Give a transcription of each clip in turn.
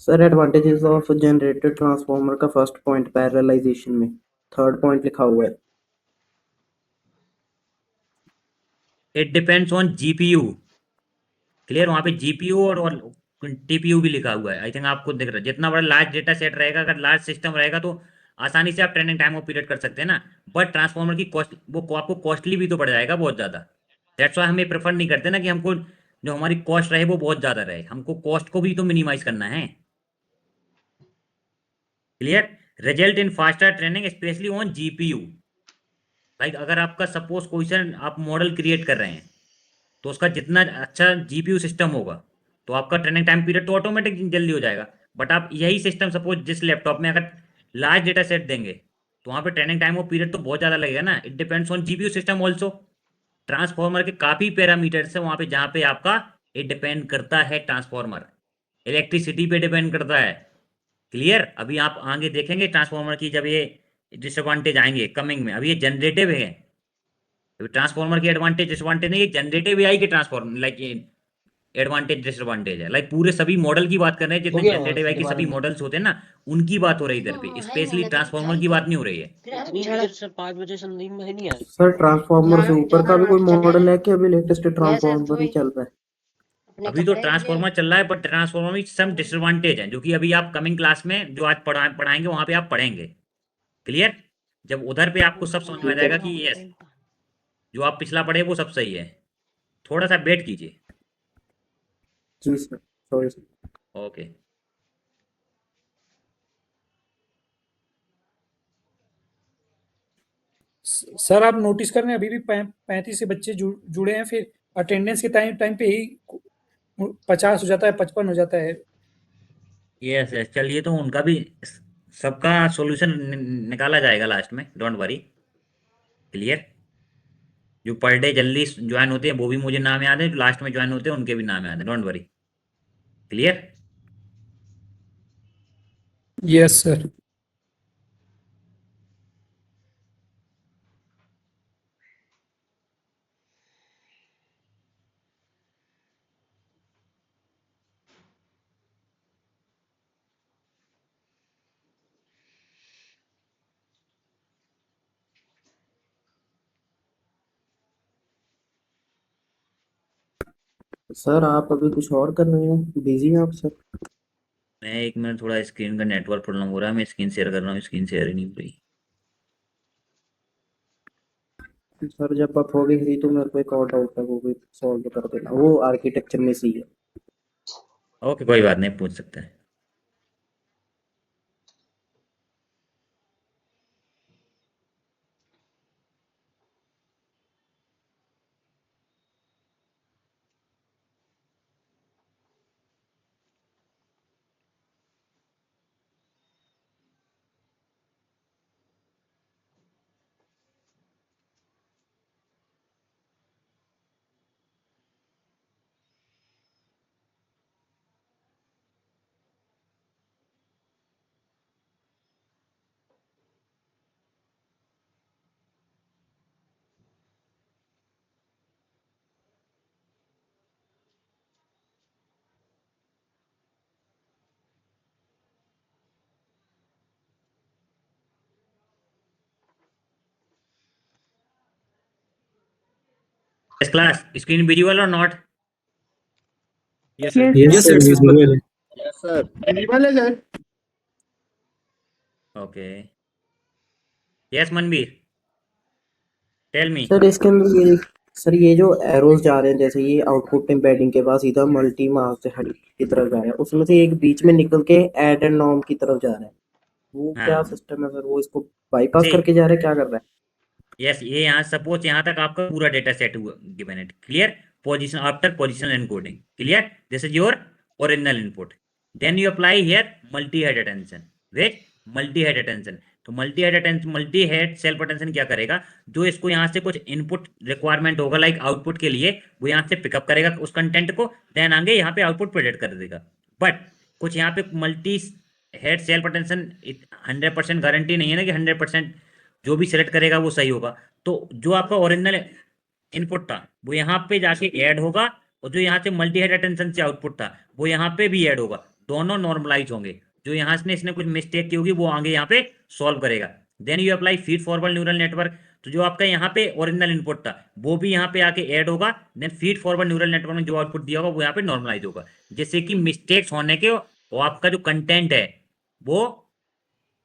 Sir advantages of generated transformer का first point पैरेललाइजेशन में, third point लिखा हुआ है। It depends on GPU. Clear, वहां पे जीपीयू और टीपीयू भी लिखा हुआ है। आई थिंक आपको दिख रहा है। जितना बड़ा लार्ज डेटा सेट रहेगा, अगर लार्ज सिस्टम रहेगा तो आसानी से आप ट्रेनिंग टाइम ऑफ पीरियड कर सकते हैं ना। बट ट्रांसफॉर्मर की कॉस्ट वो आपको कॉस्टली भी तो पड़ जाएगा बहुत ज़्यादा। दैट्स वाई हम ये प्रेफर नहीं करते ना कि हमको जो हमारी कॉस्ट रहे वो बहुत ज़्यादा रहे। हमको कॉस्ट को भी तो मिनिमाइज करना है। Clear, result in faster training specially on GPU. Like अगर आपका सपोज कोई सा आप मॉडल क्रिएट कर रहे हैं, तो उसका जितना अच्छा जीपीयू सिस्टम होगा तो आपका ट्रेनिंग टाइम पीरियड तो ऑटोमेटिक जल्दी हो जाएगा। बट आप यही सिस्टम सपोज जिस लैपटॉप में अगर लार्ज डेटा सेट देंगे तो वहाँ पे ट्रेनिंग टाइम और पीरियड तो बहुत ज़्यादा लगेगा ना। It depends on GPU system also. Transformer के काफ़ी पैरामीटर्स है वहाँ पे जहाँ पे आपका ये डिपेंड करता है। ट्रांसफॉर्मर इलेक्ट्रिसिटी पे डिपेंड करता है। क्लियर, अभी आप आगे देखेंगे ट्रांसफॉर्मर की जब ये डिसएडवांटेज आएंगे कमिंग में। अभी ये जनरेटिव है, ट्रांसफॉर्मर की एडवांटेज डिसएडवांटेज नहीं, ये जनरेटिव एआई के ट्रांसफॉर्मर लाइक एडवांटेज डिसएडवांटेज है। लाइक पूरे सभी मॉडल की बात कर रहे हैं, जितने जनरेटिव एआई के सभी मॉडल्स होते हैं ना, उनकी बात हो रही है इधर पे। स्पेशली ट्रांसफॉर्मर की बात नहीं हो रही है। सर 5 बजे से नींद में नहीं आई। सर ट्रांसफार्मर से ऊपर का भी कोई मॉडल है कि अभी लेटेस्ट ट्रांसफार्मर ही चल रहा है? अभी तो ट्रांसफॉर्मर चल रहा है, बट ट्रांसफॉर्मर में सम डिसएडवांटेज है जो कि अभी आप कमिंग क्लास में जो आज पढ़ाएंगे वहां पे आप पढ़ेंगे। क्लियर, जब उधर पे आपको सब समझ में आ ठीक है जाएगा कि यस जो आप पिछला पढ़े वो सब सही है। थोड़ा सा वेट कीजिए। जी sir, sorry sir. Okay. Sir आप नोटिस कर रहे हैं अभी भी 35 से बच्चे जुड़े हैं, फिर अटेंडेंस के टाइम टाइम पे ही 50 हो जाता है, 55 हो जाता है। यस यस, चलिए तो उनका भी सबका सॉल्यूशन निकाला जाएगा लास्ट में, डोंट वरी। क्लियर, जो पर डे जल्दी ज्वाइन होते हैं वो भी मुझे नाम याद है, जो लास्ट में ज्वाइन होते हैं उनके भी नाम याद है, don't worry. Clear. Yes sir. Sir आप अभी कुछ और कर रहे हैं, बिजी हैं आप सर? मैं एक मिनट, थोड़ा स्क्रीन का नेटवर्क प्रॉब्लम हो रहा है, मैं स्क्रीन शेयर कर रहा हूँ, स्क्रीन शेयर ही नहीं हो रही। सर जब आप हो गई फ्री तो मेरे को एक और डाउट है, वो भी सॉल्व कर देना, वो आर्किटेक्चर में से ही है। ओके, कोई बात नहीं, पूछ सकते हैं। इस क्लास स्क्रीन विजुअल और not? Yes sir, yes sir, visual है। यस सर, विजुअल है sir. Okay, yes Manveer, tell me. Sir इसके अंदर ये, सर ये जो एरोज जा रहे हैं, जैसे ये आउटपुट एम्बेडिंग के पास सीधा मल्टी मार्क से हट की तरफ जा रहा है, उसमें से एक बीच में निकल के ऐड एंड नॉर्म की तरफ जा रहा है, वो क्या हाँ, सिस्टम है सर? वो इसको बाईपास सी, करके जा रहा है, क्या कर रहा है? यस, ये यहाँ सपोज यहाँ तक आपका पूरा डेटा सेट हुआ given it. Clear, position after position encoding. Clear, this is your original input. Then you apply here multi head attention with multi head attention. तो multi head attention, multi head self attention क्या करेगा, जो इसको यहाँ से कुछ input requirement होगा like output के लिए, वो यहाँ से पिकअप करेगा उस कंटेंट को, देन आगे यहाँ पे आउटपुट प्रोजेक्ट कर देगा। बट कुछ यहाँ पे multi head self attention 100% guarantee नहीं है ना कि 100% जो भी सिलेक्ट करेगा वो सही होगा। तो जो आपका ओरिजिनल इनपुट था वो यहाँ पे जाके ऐड होगा, और जो यहाँ से मल्टी हेड अटेंशन से आउटपुट था वो यहाँ पे भी ऐड होगा। दोनों नॉर्मलाइज होंगे। जो यहाँ से इसने कुछ मिस्टेक की होगी वो आगे यहाँ पे सॉल्व करेगा। Then you apply feed forward neural network, तो जो आपका यहाँ पे ओरिजिनल इनपुट था वो भी यहाँ पे आके ऐड होगा। Then feed forward neural network में जो आउटपुट दिया होगा वो यहाँ पे नॉर्मलाइज होगा, जिससे कि मिस्टेक्स होने के और आपका जो कंटेंट है वो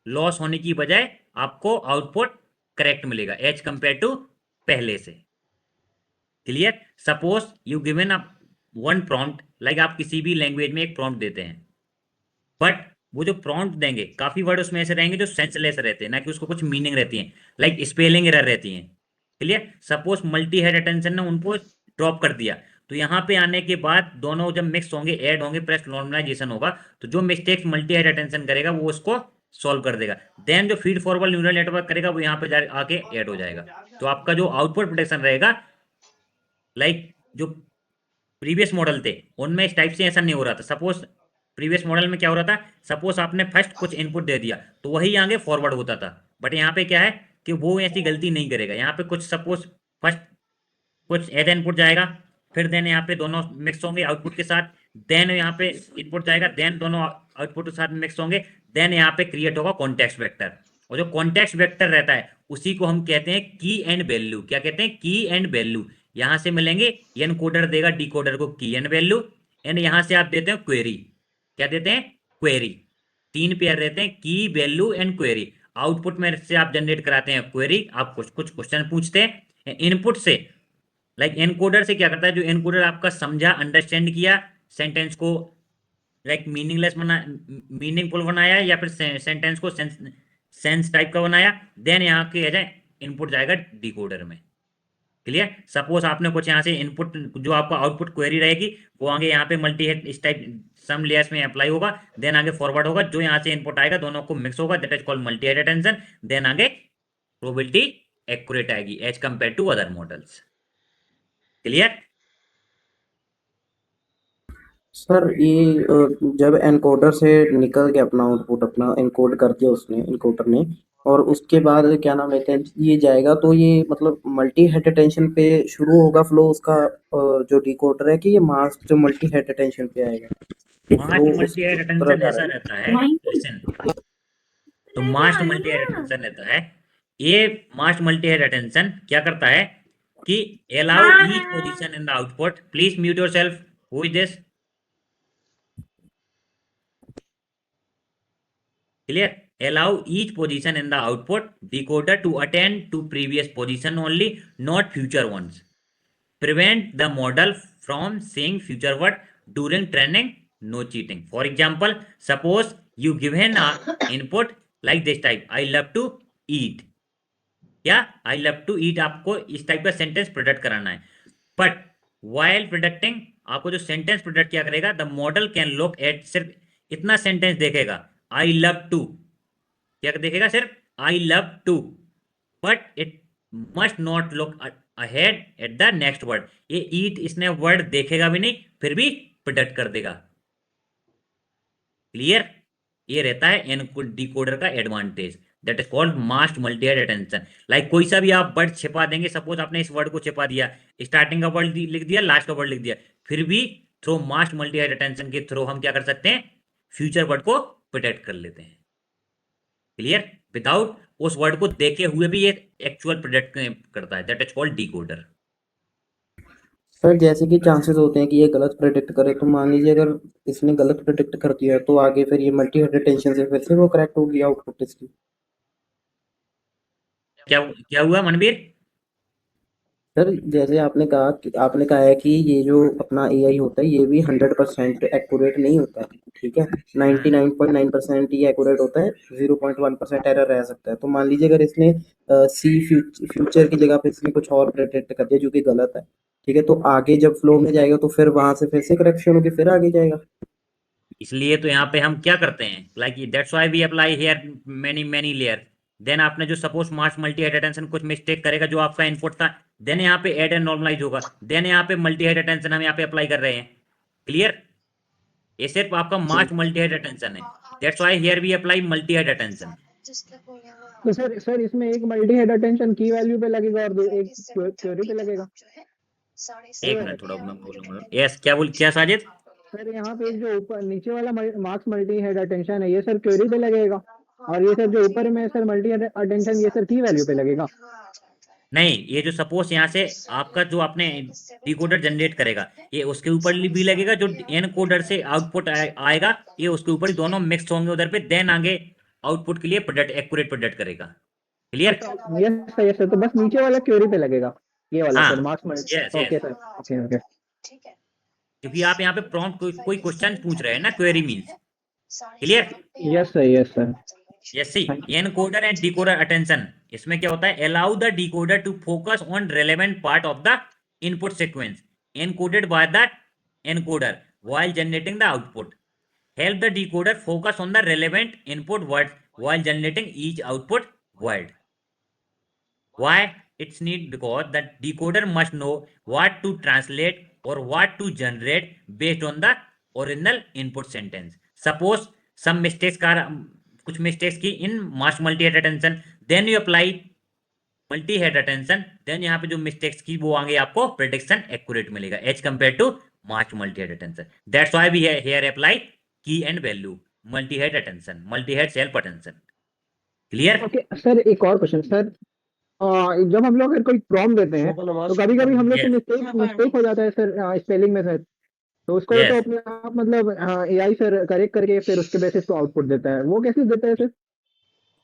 लॉस होने की बजाय आपको आउटपुट करेक्ट मिलेगा एज कंपेयर टू पहले से। Clear? Suppose you given a one prompt, like आप किसी भी लैंग्वेज में एक प्रॉम्प्ट देते हैं, बट वो जो प्रॉम्प्ट देंगे काफी वर्ड उसमें ऐसे रहेंगे जो सेंसलेस रहते हैं, ना कि उसको कुछ मीनिंग रहती है, लाइक स्पेलिंग एरर रहती है। Clear? Suppose multi head attention ने उनको ड्रॉप कर दिया, तो यहाँ पे आने के बाद दोनों जब मिक्स होंगे, ऐड होंगे, प्लस नॉर्मलाइजेशन होगा, तो जो मिस्टेक्स मल्टी हेड अटेंशन करेगा वो उसको सॉल्व कर देगा। देन जो फीड फॉरवर्ड न्यूरल नेटवर्क करेगा वो यहाँ पे आके ऐड हो जाएगा। तो आपका जो आउटपुट प्रोटेक्शन रहेगा, लाइक जो प्रीवियस मॉडल थे उनमें इस टाइप से ऐसा नहीं हो रहा था। सपोज प्रीवियस मॉडल में क्या हो रहा था, सपोज आपने फर्स्ट कुछ इनपुट दे दिया तो वही आगे फॉरवर्ड होता था, बट यहाँ पे क्या है कि वो ऐसी गलती नहीं करेगा। यहाँ पे कुछ सपोज फर्स्ट कुछ एज इनपुट जाएगा, फिर देन यहाँ पे दोनों मिक्स होंगे आउटपुट के साथ, देन यहाँ पे इनपुट जाएगा, देन दोनों आउटपुट के साथ मिक्स होंगे, देन यहाँ पे क्रिएट होगा कॉन्टेक्स्ट वेक्टर। और जो कॉन्टेक्स्ट वेक्टर रहता है उसी को हम कहते हैं की एंड वैल्यू। क्या कहते हैं? की एंड वैल्यू। यहां से मिलेंगे, एनकोडर देगा डिकोडर को की एंड वैल्यू, एंड यहां से आप देते हैं क्वेरी। क्या देते हैं? क्वेरी। 3 पेयर रहते हैं, की, वैल्यू एंड क्वेरी। आउटपुट में से आप जनरेट कराते हैं क्वेरी, आप कुछ क्वेश्चन पूछते हैं। इनपुट से लाइक एनकोडर से क्या करता है, जो एनकोडर आपका समझा, अंडरस्टैंड किया, सेंटेंस को लाइक मीनिंगलेस बना, मीनिंगफुल बनाया, या फिर सेंटेंस को सेंस टाइप का बनाया, देन यहाँ के इनपुट जाएगा डिकोडर में। क्लियर? सपोज आपने कुछ यहाँ से इनपुट, जो आपका आउटपुट क्वेरी रहेगी वो आगे यहाँ पे मल्टी हेड इस टाइप सम लेयर्स में अप्लाई होगा, देन आगे फॉरवर्ड होगा, जो यहाँ से इनपुट आएगा दोनों को मिक्स होगा, that is called multi head attention. Then आगे प्रोबेबिलिटी एक्यूरेट आएगी as compare to other models. Clear? Sir ये जब एनकोडर से निकल के अपना आउटपुट अपना एनकोड कर दिया उसने, एनकोडर ने, और उसके बाद क्या नाम लेते हैं ये जाएगा, तो ये मतलब मल्टी हेड अटेंशन पे शुरू होगा फ्लो उसका, जो डिकोडर है, कि ये मास्क जो मल्टी हेड अटेंशन पे आएगा? मास्ट मल्टी हेड अटेंशन ऐसा रहता है, लिसन, तो मास्ट मल्टी हेड अटेंशन रहता है, ये मास्ट मल्टी हेड अटेंशन क्या करता है कि allow each position in the output, please mute yourself, who is this? Clear? Allow each position in the output decoder to attend to previous position only, not future ones. Prevent the model from saying future word during training. No cheating. For example, suppose you given a input like this type, I love to eat. क्या? I love to eat आपको इस type का sentence product कराना है, but while predicting आपको जो sentence product क्या करेगा, the model can look at, सिर्फ इतना सेंटेंस देखेगा, आई लव टू, क्या देखेगा? सिर्फ I love to, but it must not look ahead at the next word. ये ईट इसने वर्ड देखेगा भी नहीं, फिर भी प्रोडक्ट कर देगा। क्लियर? ये रहता है एनकोड डिकोडर का advantage, that is called masked multi head attention. Like कोई सा भी आप वर्ड छिपा देंगे, सपोज आपने इस वर्ड को छिपा दिया, स्टार्टिंग का वर्ड लिख दिया, लास्ट का वर्ड लिख दिया, फिर भी थ्रू मास्ट मल्टी हेड अटेंशन के थ्रू हम क्या कर सकते हैं, फ्यूचर वर्ड को प्रोटेक्ट कर लेते हैं। क्लियर? विदाउट उस वर्ड को देखे हुए भी ये एक्चुअल प्रोटेक्ट करता है, that is called decoder. Sir जैसे कि चांसेस होते हैं कि ये गलत प्रेडिक्ट करे, तो मान लीजिए अगर इसने गलत प्रेडिक्ट कर दिया तो आगे फिर ये मल्टी हेड अटेंशन से फिर से वो करेक्ट होगी आउटपुट इसकी? क्या हुआ मनवीर? सर जैसे आपने कहा है कि ये जो अपना एआई होता है ये भी 100% एक्यूरेट नहीं होता है, ठीक है, 99.9% ये एक्यूरेट होता है, 0.1% एरर रह सकता है। तो मान लीजिए अगर इसने सी फ्यूचर की जगह पे इसने कुछ और प्रेडिक्ट कर दिया जो कि गलत है, ठीक है, तो आगे जब फ्लो में जाएगा तो फिर वहां से फिर से करेक्शन होगी, फिर आगे जाएगा। इसलिए तो यहाँ पे हम क्या करते हैं, like that's why we apply here many layer. Then आपने जो suppose masked multi head attention कुछ मिस्टेक करेगा जो आपका इनपुट था, देन यहाँ पे एड एंड नॉर्मलाइज होगा, देन यहाँ पे मल्टी हेड अटेंशन हम यहाँ पे अप्लाई कर रहे हैं। क्लियर? ये सिर्फ आपका मास्ट मल्टी हेड अटेंशन है, that's why here we apply multi head attention. तो सर इसमें एक मल्टी हेड अटेंशन की वैल्यू पे लगेगा और एक क्वेरी पे लगेगा। एक मिनट थोड़ा मैं बोलूंगा। यस, क्या साजिद? सर यहाँ पे जो ऊपर नीचे वाला मार्क्स मल्टी हेड अटेंशन है ये सर क्वेरी पे लगेगा, और ये सर जो ऊपर में सर मल्टी हेड अटेंशन ये सर की वैल्यू पे लगेगा। नहीं, ये जो सपोज यहाँ से आपका जो आपने डिकोडर जनरेट करेगा ये उसके ऊपर भी लगेगा, जो एनकोडर से आउटपुट आएगा ये उसके ऊपर ही दोनों मिक्स होंगे उधर पे, देन आगे आउटपुट के लिए प्रोडक्ट एक्यूरेट प्रोडक्ट करेगा। क्लियर? यस सर, तो बस नीचे वाला क्वेरी पे लगेगा ये वाला हाँ, sir marks multi. Yes okay yes, sir, okay okay. क्योंकि आप यहाँ पे प्रॉम्प्ट कोई क्वेश्चन पूछ रहे हैं ना, query means. Clear? Yes sir, yes sir. Yes C, encoder and decoder attention, इसमें क्या होता है, allow the decoder to focus on relevant part of the input sequence encoded by the encoder while generating the output, help the decoder focus on the relevant input words while generating each output word. Why it's need? Because the decoder must know what to translate or what to generate based on the original input sentence. Suppose some mistakes are कुछ mistakes की in mask multi-head attention, then you apply multi-head attention, then यहाँ पे जो mistakes की वो आगे आपको prediction accurate मिलेगा as compared to mask multi-head attention. That's why we here apply की and value multi-head attention, multi-head self attention. Clear? Okay sir, एक और क्वेश्चन सर, जब हम लोग अगर कोई प्रॉम्प्ट देते हैं तो कभी कभी हम लोग से मिस्टेक हो जाता है सर स्पेलिंग में सर, तो उसको Yes. तो अपने आप मतलब एआई सर करेक्ट करके फिर उसके बेसिस पे आउटपुट देता है, वो कैसे देता है सर?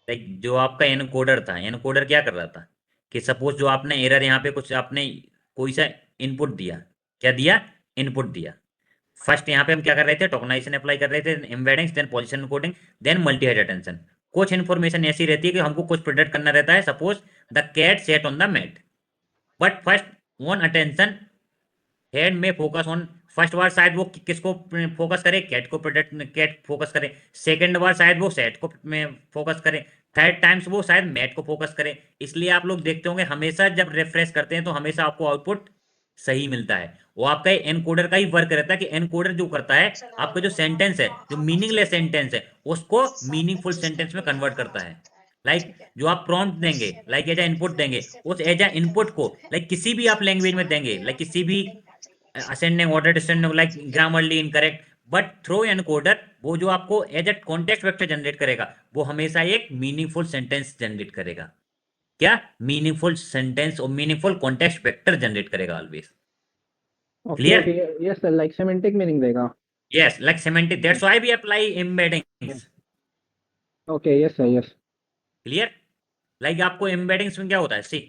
लाइक जो आपका एनकोडर था, एनकोडर क्या कर रहा था कि सपोज जो आपने एरर यहाँ पे कुछ आपने कोई सा इनपुट दिया, क्या दिया, इनपुट दिया। फर्स्ट यहाँ पे हम क्या कर रहे थे, टोकनाइजेशन अप्लाई कर रहे थे, embeddings, then position coding, then multi head attention. कुछ इन्फॉर्मेशन ऐसी रहती है कि हमको कुछ प्रोडक्ट करना रहता है, suppose the cat sat on the mat, but first one attention head में फोकस ऑन, फर्स्ट बार शायद वो किसको फोकस करे, कैट को, प्रोडक्ट कैट फोकस करे, सेकंड बार शायद वो सेट को में फोकस करे, थर्ड टाइम्स वो शायद मैट को फोकस करे। इसलिए आप लोग देखते होंगे हमेशा जब रिफ्रेश करते हैं तो हमेशा आपको आउटपुट सही मिलता है। वो आपका एनकोडर का ही वर्क रहता है कि एनकोडर जो करता है आपका जो सेंटेंस है, जो मीनिंगलेस सेंटेंस है उसको मीनिंगफुल सेंटेंस में कन्वर्ट करता है। लाइक जो आप प्रॉम्प्ट देंगे, लाइक एज इनपुट देंगे, उस एज इनपुट को लाइक किसी भी आप लैंग्वेज में देंगे, लाइक किसी भी ascending order, descending, like grammarly incorrect, but through encoder वो जो आपको as a context vector generate करेगा वो हमेशा एक मीनिंगफुल सेंटेंस जनरेट करेगा। क्या? मीनिंगफुल सेंटेंस और मीनिंगफुल कॉन्टेक्स्ट वेक्टर जनरेट करेगा always. Clear? Yes sir, like semantic meaning देगा। Yes, like semantic. That's why we apply embeddings. Okay yes sir, yes. Clear? Like आपको embeddings में क्या होता है? See,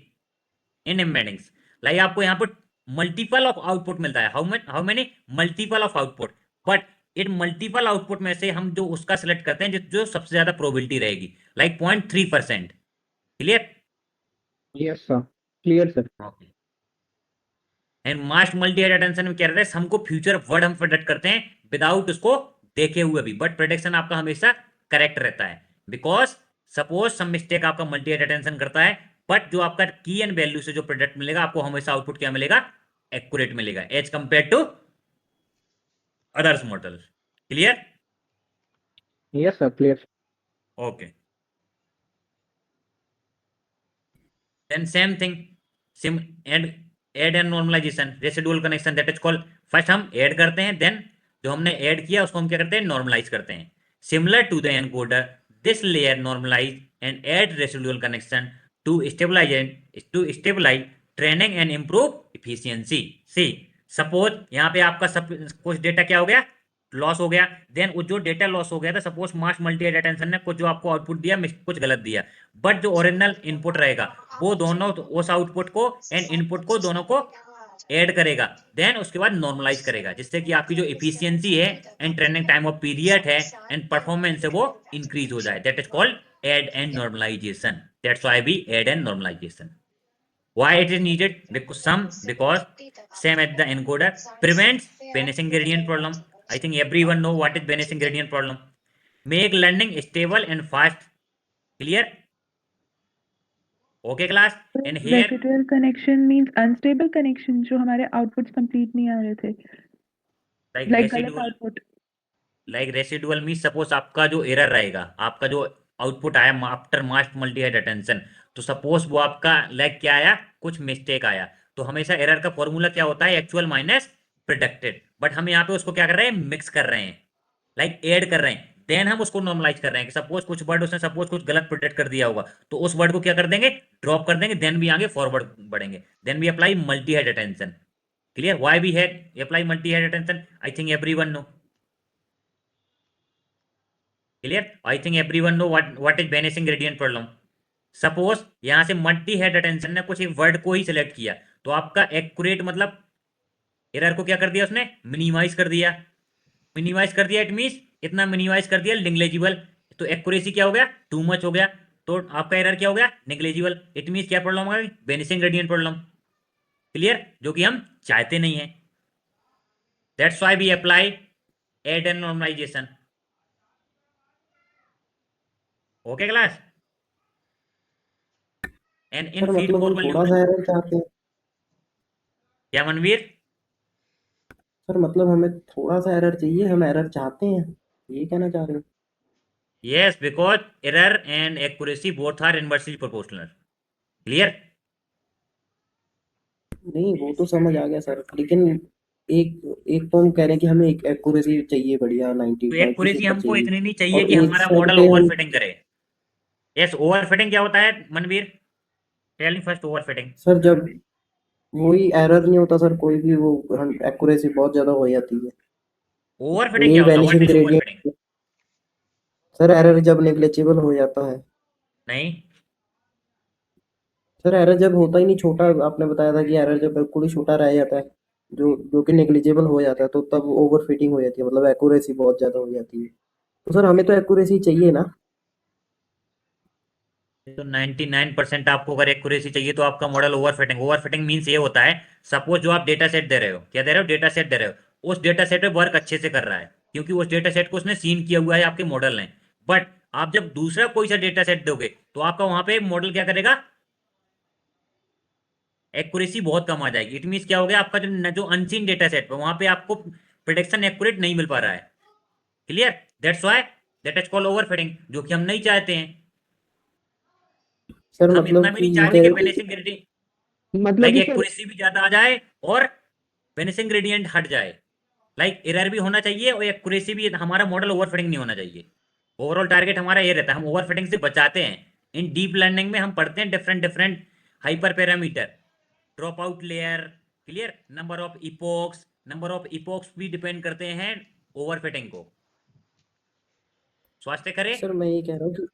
in embeddings, like आपको यहाँ पर multiple of output मिलता है. How many? Multiple of output. But in multiple output में से हम जो उसका select करते हैं जो सबसे ज्यादा probability रहेगी, like 0.3%. Clear? Yes sir, clear sir. Okay. And masked multi head attention में क्या रहता है, हमको फ्यूचर वर्ड हम प्रेडिक्ट करते हैं विदाउट उसको देखे हुए भी, बट प्रेडिक्शन आपका हमेशा करेक्ट रहता है, बिकॉज सपोज सम मिस्टेक आपका मल्टी-हेड अटेंशन करता है, बट जो आपका की एंड वैल्यू से जो प्रोडक्ट मिलेगा आपको हमेशा आउटपुट क्या मिलेगा, एक्यूरेट मिलेगा as compare to others model. Clear? Yes sir, clear. Okay, then same thing, add and normalization, residual connection, that is called, first हम add करते हैं, then जो हमने add किया उसको हम क्या करते हैं, normalize करते हैं। Similar to the encoder, this layer normalize and add residual connection to stabilize training and improve efficiency. See, suppose यहाँ पे आपका कुछ डेटा क्या हो गया, लॉस हो गया, देन वो जो डेटा लॉस हो गया था, सपोज मास मल्टी-हेड अटेंशन ने कुछ जो आपको आउटपुट दिया कुछ गलत दिया, बट जो ओरिजिनल इनपुट रहेगा वो दोनों उस आउटपुट को एंड इनपुट को दोनों को ऐड करेगा, देन उसके बाद नॉर्मलाइज करेगा, जिससे कि आपकी जो एफिशिएंसी है and training time of period है एंड परफॉर्मेंस है वो इंक्रीज हो जाए। That is called add and normalization. That's why we add and normalization. Why it is needed? Because same as the encoder prevents vanishing gradient problem. I think everyone know what is vanishing gradient problem. Make learning stable and fast. Clear? Okay class? And here Residual connection means unstable connection जो हमारे outputs complete नहीं आ रहे थे, like गलत output. like residual means suppose आपका जो error रहेगा, आपका जो आउटपुट आया आफ्टर मास्ट मल्टी-हेड अटेंशन, तो सपोज वो आपका लाइक क्या आया, कुछ मिस्टेक आया, तो हमेशा एरर का फॉर्मूला क्या होता है, एक्चुअल माइनस प्रेडिक्टेड। बट हम यहाँ पे उसको क्या कर रहे हैं, मिक्स कर रहे हैं, लाइक ऐड कर रहे हैं, देन हम उसको नॉर्मलाइज कर रहे हैं कि सपोज कुछ वर्ड उसने सपोज कुछ गलत प्रिडिक्ट कर दिया होगा, तो उस वर्ड को क्या कर देंगे, ड्रॉप कर देंगे, देन भी आगे फॉरवर्ड बढ़ेंगे, then we apply multi head attention. Clear, why we head apply multi head attention, I think everyone know. Clear, I think everyone know what is vanishing gradient problem. Suppose यहां से multi head attention ने कुछ एक word को ही select किया, तो आपका accurate मतलब एरर को क्या कर दिया उसने, मिनिमाइज कर दिया। मिनिमाइज कर दिया इट मींस इतना मिनिमाइज कर दिया नेग्लेजिबल, तो एक्यूरेसी क्या हो गया, टू मच हो गया, तो आपका एरर क्या हो गया, नेग्लेजिबल। इट मींस क्या प्रॉब्लम होगा, वेनिशिंग ग्रेडियंट प्रॉब्लम। क्लियर, जो कि हम चाहते नहीं है। That's why we apply add and normalization. Okay class, and in sir feed मतलब हम फॉरवर्ड थोड़ा सा एरर चाहते हैं। क्या मनवीर, सर मतलब हमें थोड़ा सा एरर चाहिए, हम एरर चाहते हैं, ये कहना चाह रहे हैं। yes because error and accuracy both are inversely proportional। clear, नहीं वो तो समझ आ गया सर, लेकिन एक एक तो हम कह रहे हैं कि हमें एक एक्यूरेसी चाहिए बढ़िया 90 तो 90 से एक्यूरेसी ऊपर हमको चाहिए, इतनी नहीं चाहिए और कि एक हमारा साइड मॉडल पे हम ओवरफिटिंग करे। यस, ओवरफिटिंग क्या होता है Manveer, tell me first overfitting. Sir जब वही एरर नहीं होता सर कोई भी, वो एक्यूरेसी बहुत ज़्यादा हो जाती है, तो ओवरफिटिंग यही क्या होता है, what vanishing is overfitting. Gradient. Sir error जब नेग्लिजिबल हो जाता है। नहीं, सर एरर जब होता ही नहीं, छोटा आपने बताया था कि एरर जब बिल्कुल ही छोटा रह जाता है, जो जो कि नेग्लिजिबल हो जाता है, तो तब ओवर फिटिंग हो जाती है, मतलब एक्यूरेसी बहुत ज़्यादा हो जाती है। तो सर हमें तो एक्यूरेसी चाहिए ना। तो 99% आपको अगर एक्यूरेसी चाहिए तो आपका मॉडल ओवरफिटिंग, ओवरफिटिंग मींस ये होता है, सपोज जो आप डेटा सेट दे रहे हो, क्या दे रहे हो, डेटा सेट दे रहे हो, उस डेटा सेट पे वर्क अच्छे से कर रहा है क्योंकि उस डेटा सेट को उसने सीन किया हुआ है आपके मॉडल ने। बट आप जब दूसरा कोई सा डेटा सेट दोगे तो आपका वहां पे मॉडल क्या करेगा, एक्यूरेसी बहुत कम आ जाएगी। इट मींस क्या हो गया, आपका जो अनसीन डेटा सेट पे वहां पे आपको प्रिडिक्शन एक्यूरेट नहीं मिल पा रहा है। Clear, that's why that is called overfitting, जो कि हम नहीं चाहते हैं। सर हम इतना मतलब भी कि नहीं ये चाहते कह कि रहे थे वेनिशिंग ग्रेडियंट मतलब लाइक कि सर एक्यूरेसी भी ज्यादा आ जाए और वेनिशिंग ग्रेडियंट हट जाए। लाइक एरर भी होना चाहिए और एक्यूरेसी भी, हमारा मॉडल ओवरफिटिंग नहीं होना चाहिए। ओवरऑल टारगेट हमारा ये रहता है, हम ओवरफिटिंग से बचाते हैं। इन डीप लर्निंग में हम पढ़ते हैं different different hyper parameter, drop out layer. Clear, number of epochs भी डिपेंड करते हैं ओवरफिटिंग को। स्वास्थ्य करे, सर मैं ये कह रहा हूँ कि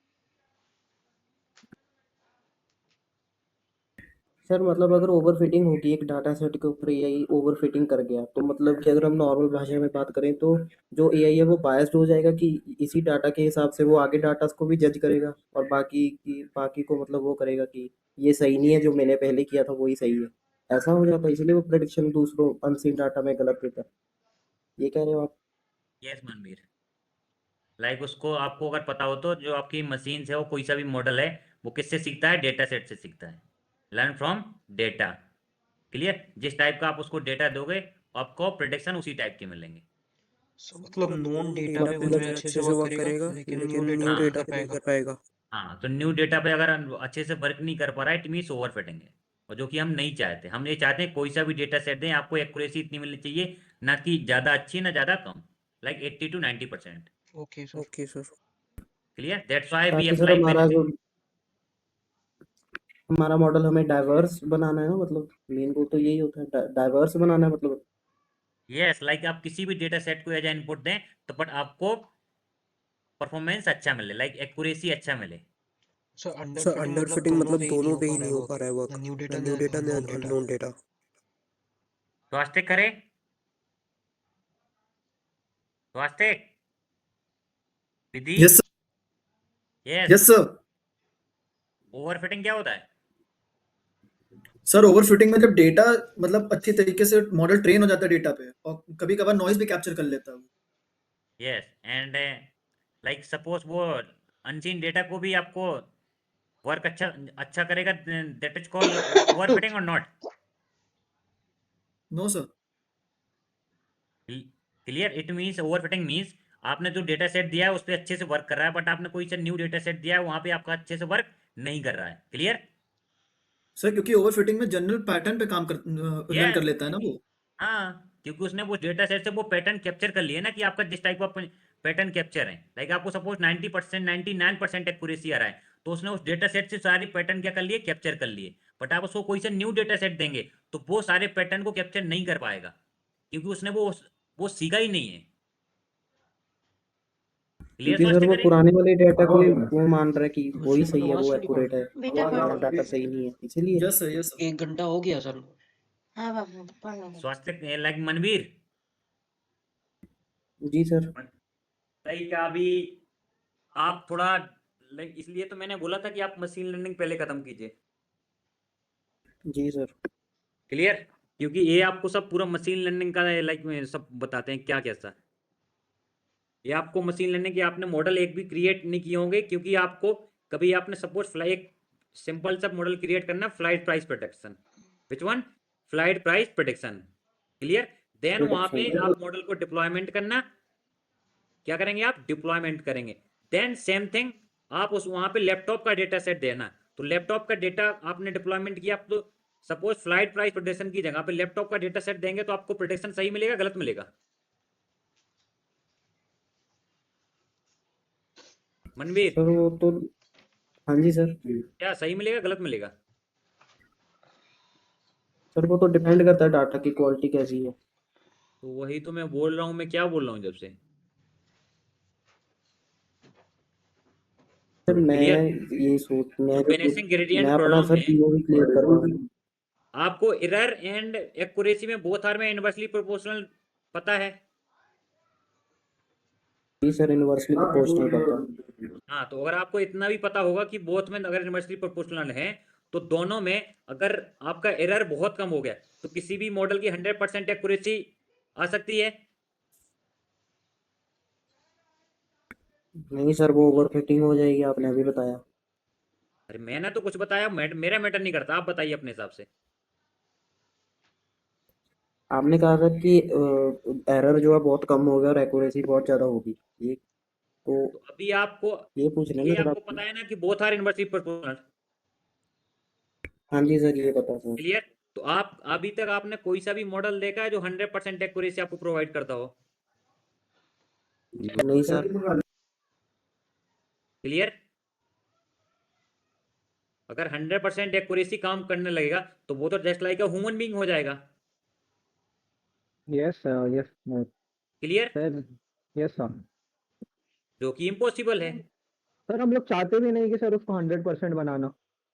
सर मतलब अगर ओवर फिटिंग होगी एक डाटा सेट के ऊपर, एआई ओवर फिटिंग कर गया, तो मतलब कि अगर हम नॉर्मल भाषा में बात करें तो जो एआई है वो बायस्ड हो जाएगा कि इसी डाटा के हिसाब से वो आगे डाटा को भी जज करेगा, और बाकी को मतलब वो करेगा कि ये सही नहीं है, जो मैंने पहले किया था वही सही है, ऐसा हो जाता है, इसलिए वो प्रेडिक्शन दूसरों अनसीन डाटा में गलत देता है, ये कह रहे हो आप। यस मनवीर, लाइक उसको आपको अगर पता हो तो जो आपकी मशीन है वो कोई सा भी मॉडल है, वो किससे सीखता है, डेटा सेट से सीखता है, लर्न फ्रॉम डेटा। क्लियर, जिस टाइप का आप उसको डेटा दोगे आपको प्रिडिक्शन उसी टाइप के मिलेंगे। मतलब नॉन डेटा पे वो जो मतलब है अच्छे से वर्क करेगा, लेकिन न्यू डेटा पे नहीं कर पाएगा। हाँ, तो न्यू डेटा पे अगर अच्छे से वर्क नहीं कर पा रहा है, इट मीन्स ओवर फिटिंग है, और जो कि हम नहीं चाहते। हम ये चाहते हैं कोई सा भी डेटा सेट दें, आपको एक्यूरेसी इतनी मिलनी चाहिए, ना कि ज़्यादा अच्छी ना ज़्यादा कम, like 80 to 90%। Okay sir. Clear, that's why we ताकि सर अप्लाई वेनिशिंग। हमारा मॉडल हमें डाइवर्स बनाना है ना, मतलब मेन गोल तो यही होता है, डाइवर्स बनाना है मतलब। यस, लाइक आप किसी भी डेटा सेट को एज इनपुट दें तो बट आपको परफॉर्मेंस अच्छा मिले, लाइक एक्यूरेसी अच्छा मिले। सर अंडर फिटिंग मतलब दोनों पे ही नहीं हो पा रहा है वर्क, ना न्यू डेटा ना नॉन डेटा। स्वास्थ्य करे, स्वास्थ्य विधि। Yes sir. Yes, yes sir. Over fitting क्या होता है, सर ओवरफिटिंग में जब डेटा मतलब अच्छी तरीके से मॉडल ट्रेन हो जाता है डेटा पे, और कभी कभार नॉइज भी कैप्चर कर लेता है वो। यस एंड लाइक सपोज वो अनसीन डेटा को भी आपको वर्क अच्छा अच्छा करेगा, that is called over fitting और not. No sir. Clear, it means over fitting means आपने जो डेटा सेट दिया है उस पर अच्छे से वर्क कर रहा है, बट आपने कोई सा न्यू डेटा सेट दिया है वहां पे आपका अच्छे से वर्क नहीं कर रहा है। क्लियर, सर क्योंकि ओवरफिटिंग में जनरल पैटर्न पे काम कर रन यस, कर लेता है ना वो। हाँ, क्योंकि उसने वो डेटा सेट से वो पैटर्न कैप्चर कर लिए ना कि आपका जिस टाइप ऑफ पैटर्न कैप्चर है। लाइक आपको सपोज 90% 99% एक्यूरेसी आ रहा है, तो उसने उस डेटा सेट से सारे पैटर्न क्या कर लिए, कैप्चर कर लिए। बट आप उसको कोई सा न्यू डेटा सेट देंगे तो वो सारे पैटर्न को कैप्चर नहीं कर पाएगा, क्योंकि उसने वो सीखा ही नहीं है। क्लियर क्योंकि सर समझते वो करें? पुराने वाले डाटा को वो मान रहा है कि वही सही है, वो एक्यूरेट है, और डाटा सही नहीं है, इसीलिए। Yes sir, yes sir. 1 घंटा हो गया सर। स्वास्थ्य लाइक मनवीर, जी सर। लाइक अभी आप थोड़ा लाइक, इसलिए तो मैंने बोला था कि आप मशीन लर्निंग पहले खत्म कीजिए। जी सर। क्लियर? क्योंकि ये आपको सब पूरा मशीन लर्निंग का लाइक सब बताते हैं क्या कैसा। ये आपको मशीन लर्निंग के आपने मॉडल एक भी क्रिएट नहीं किए होंगे, क्योंकि आपको कभी आपने सपोज एक सिंपल सा मॉडल क्रिएट करना, flight price prediction. Which one? Flight price prediction. Clear? Then वहां पे आप मॉडल को डिप्लॉयमेंट करना, क्या करेंगे आप? डिप्लॉयमेंट करेंगे। देन सेम थिंग आप उस वहां पे लैपटॉप का डेटा सेट देना। तो लैपटॉप का डेटा आपने डिप्लॉयमेंट किया, आप तो सपोज फ्लाइट प्राइस प्रेडिक्शन की जगह पे लैपटॉप का डेटा सेट देंगे, तो आपको प्रेडिक्शन सही मिलेगा, गलत मिलेगा? मनवीर, सर वो तो, हाँ जी सर। क्या सही मिलेगा, गलत मिलेगा? सर वो तो डिपेंड करता है डाटा की क्वालिटी कैसी है। तो वही तो मैं बोल रहा हूँ, मैं क्या बोल रहा हूँ जब से। सर मैं Clear? ये सोच, मैं बेनेसिंग ग्रेडियंट मैं अपना प्रॉब्लम सर में पीओवी क्लियर कर रहा हूँ। आपको एरर एंड एक्यूरेसी में बोथ आर में इनवर्सली प्रोपोर्शनल पता है? जी सर, इनवर्सली प्रोपोर्शनल पता। हाँ, तो अगर आपको इतना भी पता होगा कि बोथ में अगर इनवर्सली प्रोपोर्शनल है, तो दोनों में अगर आपका एरर बहुत कम हो गया, तो किसी भी मॉडल की 100% एक्यूरेसी आ सकती है। नहीं सर, वो ओवर फिटिंग हो जाएगी, आपने अभी बताया। अरे मैंने तो कुछ बताया, मेरा मैटर नहीं करता, आप बताइए अपने हिसाब से। आपने कहा था कि एरर जो है बहुत कम हो गया और एक्यूरेसी बहुत ज़्यादा होगी, ये तो तो अभी आपको ये पूछ रहे हैं ये ना सर आपको आप। पता है ना कि बोथ आर इनवर्सली प्रोपोर्शनल। हाँ जी सर, ये पता सर। क्लियर? तो आप अभी तक आपने कोई सा भी मॉडल देखा है जो 100% एक्यूरेसी आपको प्रोवाइड करता हो? नहीं सर। क्लियर? अगर 100% एक्यूरेसी काम करने लगेगा तो वो तो just like a human being हो जाएगा। Yes yes clear? Sir, yes sir. जो कि इम्पॉसिबल है। सर हम लोग चाहते भी नहीं कि सर उसको 100% बनाना।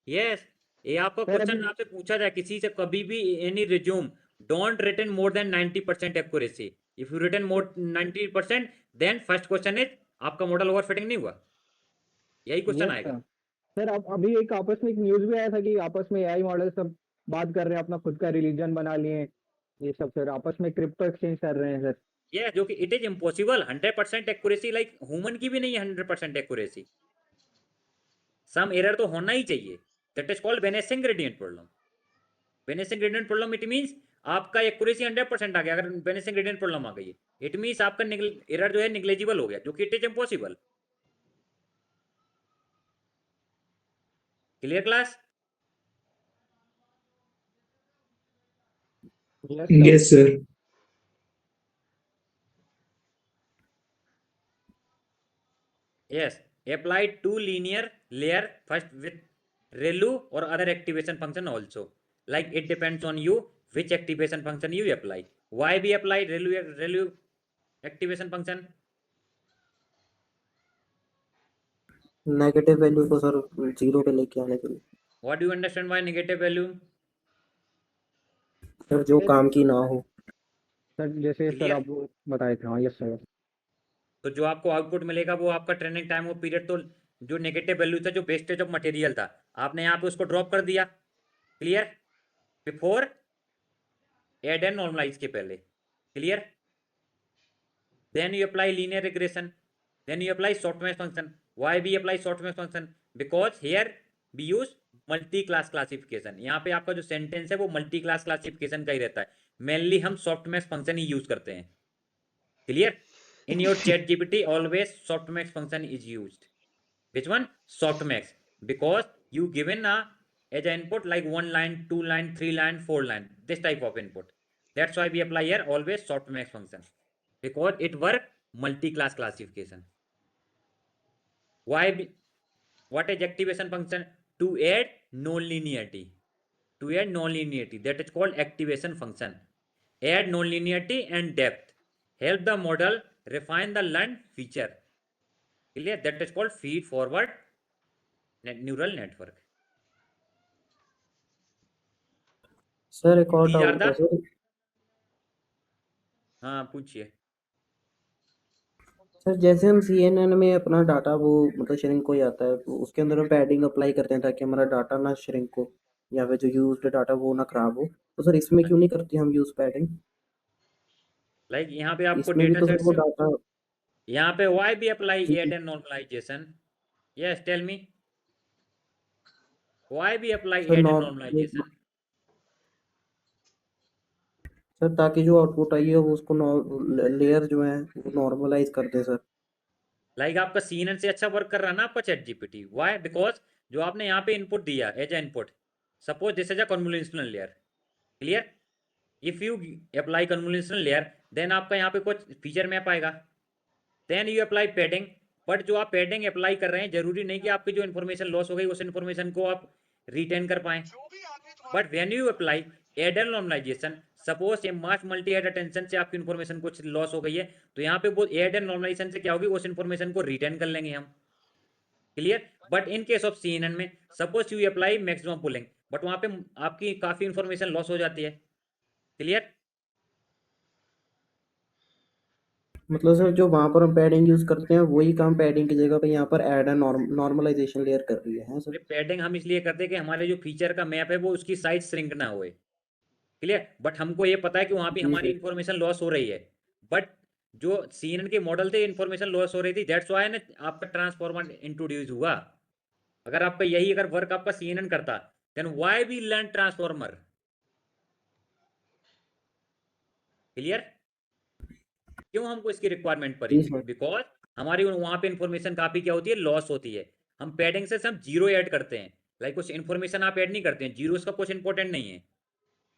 यस, ये आपका सर अभी क्वेश्चन आपसे पूछा जाए किसी से कभी भी, any resume, don't written more than 90% accuracy. If you written more 90%, then first question is आपका मॉडल ओवरफिटिंग नहीं हुआ। यही क्वेश्चन यस आएगा। सर। सर अब अभी एक आपस में एक न्यूज़ भी आया था कि आपस में एआई मॉडल सब बात कर रहे हैं, अपना खुद का रिलीजन बना लिए हैं, ये सब सर आपस में क्रिप्टो एक्सचेंज कर रहे हैं सर। ये जो कि it is impossible 100% accuracy, like human की भी नहीं है 100% एक्यूरेसी। सम एरर तो होना ही चाहिए। That is called vanishing gradient problem. Vanishing gradient problem it means आपका एक्यूरेसी 100% आ गया, अगर बेनेसिंग ग्रेडियंट प्रॉब्लम आ गई है, इट मींस आपका एरर जो है निग्लेजिबल हो गया, जो कि it is impossible. Clear class? Yes sir. Yes, apply two linear layer first with ReLU or other activation function also. Like it depends on you which activation function you apply. Why we apply ReLU activation function? Negative value को sir zero पे लेके आने के लिए। What do you understand by negative value? Sir जो काम की ना हो। सर जैसे सर Clear? आप वो बताए थे, हाँ यस सर। तो जो आपको आउटपुट मिलेगा वो आपका ट्रेनिंग टाइम वो पीरियड, तो जो नेगेटिव वैल्यू था, जो वेस्टेज ऑफ मटेरियल था, आपने यहाँ पे उसको ड्रॉप कर दिया। Clear? Before add and normalize के पहले। Clear? Then you apply linear regression. Then you apply softmax function. Why we apply softmax function? Because here we use multi class classification. यहाँ पे आपका जो सेंटेंस है वो मल्टी क्लास क्लासिफिकेशन का ही रहता है। मेनली हम सॉफ्टमैक्स फंक्शन ही यूज करते हैं। Clear? In your chat GPT always softmax function is used. Which one? Softmax, because you given a as an input like 1 line, 2 line, 3 line, 4 line, this type of input. That's why we apply here always softmax function, because it work multi-class classification. What is activation function? To add non-linearity. To add non-linearity, that is called activation function. Add non-linearity and depth. Help the model refine the learned feature. Clear? That is called feed forward neural network. Sir एक और These are doubt था the sir. हाँ पूछिए। Sir जैसे हम CNN में अपना data वो मतलब श्रिंक हो जाता है, तो उसके अंदर हम पैडिंग अप्लाई करते हैं ताकि हमारा डाटा ना श्रिंक हो या फिर जो यूज्ड डाटा वो ना खराब हो, तो सर इसमें क्यों नहीं करते हम यूज पैडिंग? लाइक यहाँ पे आपको इसमें भी डेटा तो सेट सर वो से डाटा यहाँ पे why we apply जी add and normalization? Yes, tell me. Why we apply sir add and norm normalization? Sir ताकि जो आउटपुट आई है वो उसको लेयर जो है वो नॉर्मलाइज कर दे सर। लाइक आपका CNN से अच्छा वर्क कर रहा है ना आपका चैट जीपीटी। वाई? बिकॉज जो आपने यहाँ पे इनपुट दिया as a input, suppose this is a convolutional layer. Clear? If you apply convolutional layer, then आपका यहाँ पे कुछ फीचर मैप आएगा, then you apply padding. But जो आप पैडिंग अप्लाई कर रहे हैं, जरूरी नहीं कि आपकी जो इन्फॉर्मेशन लॉस हो गई उस इन्फॉर्मेशन को आप रिटेन कर पाए। But when you apply add and normalization, suppose ये मास मल्टी एड अटेंशन से आपकी इन्फॉर्मेशन कुछ लॉस हो गई है, तो यहाँ पे वो एड एंड नॉर्मलाइजेशन से क्या होगी, उस इन्फॉर्मेशन को रिटेन कर लेंगे हम। Clear? But in case of CNN में suppose you apply maximum pulling, but वहां पे आपकी काफी इन्फॉर्मेशन लॉस हो जाती है। क्लियर? मतलब सर जो वहाँ पर हम पैडिंग यूज करते हैं वही काम पैडिंग की जगह पे यहाँ पर ऐड एंड नॉर्मलाइजेशन लेयर कर रही है सर। पैडिंग हम इसलिए करते हैं कि हमारे जो फीचर का मैप है वो उसकी साइज श्रिंक ना होए। क्लियर? बट हमको ये पता है कि वहां पे जी हमारी सर। इन्फॉर्मेशन लॉस हो रही है, बट जो CNN के मॉडल थे इन्फॉर्मेशन लॉस हो रही थी, दैट्स व्हाई ना आपका ट्रांसफॉर्मर इंट्रोड्यूस हुआ। अगर आपका यही अगर वर्क आपका CNN करता, then why we learn transformer. Clear? क्यों हमको इसकी रिक्वायरमेंट पड़ी? जी सर। बिकॉज हमारी वहां पे इन्फॉर्मेशन काफी क्या होती है, लॉस होती है। हम पैडिंग से हम जीरो ऐड करते हैं, लाइक कुछ इन्फॉर्मेशन आप ऐड नहीं करते हैं, जीरो का कुछ इंपॉर्टेंट नहीं है।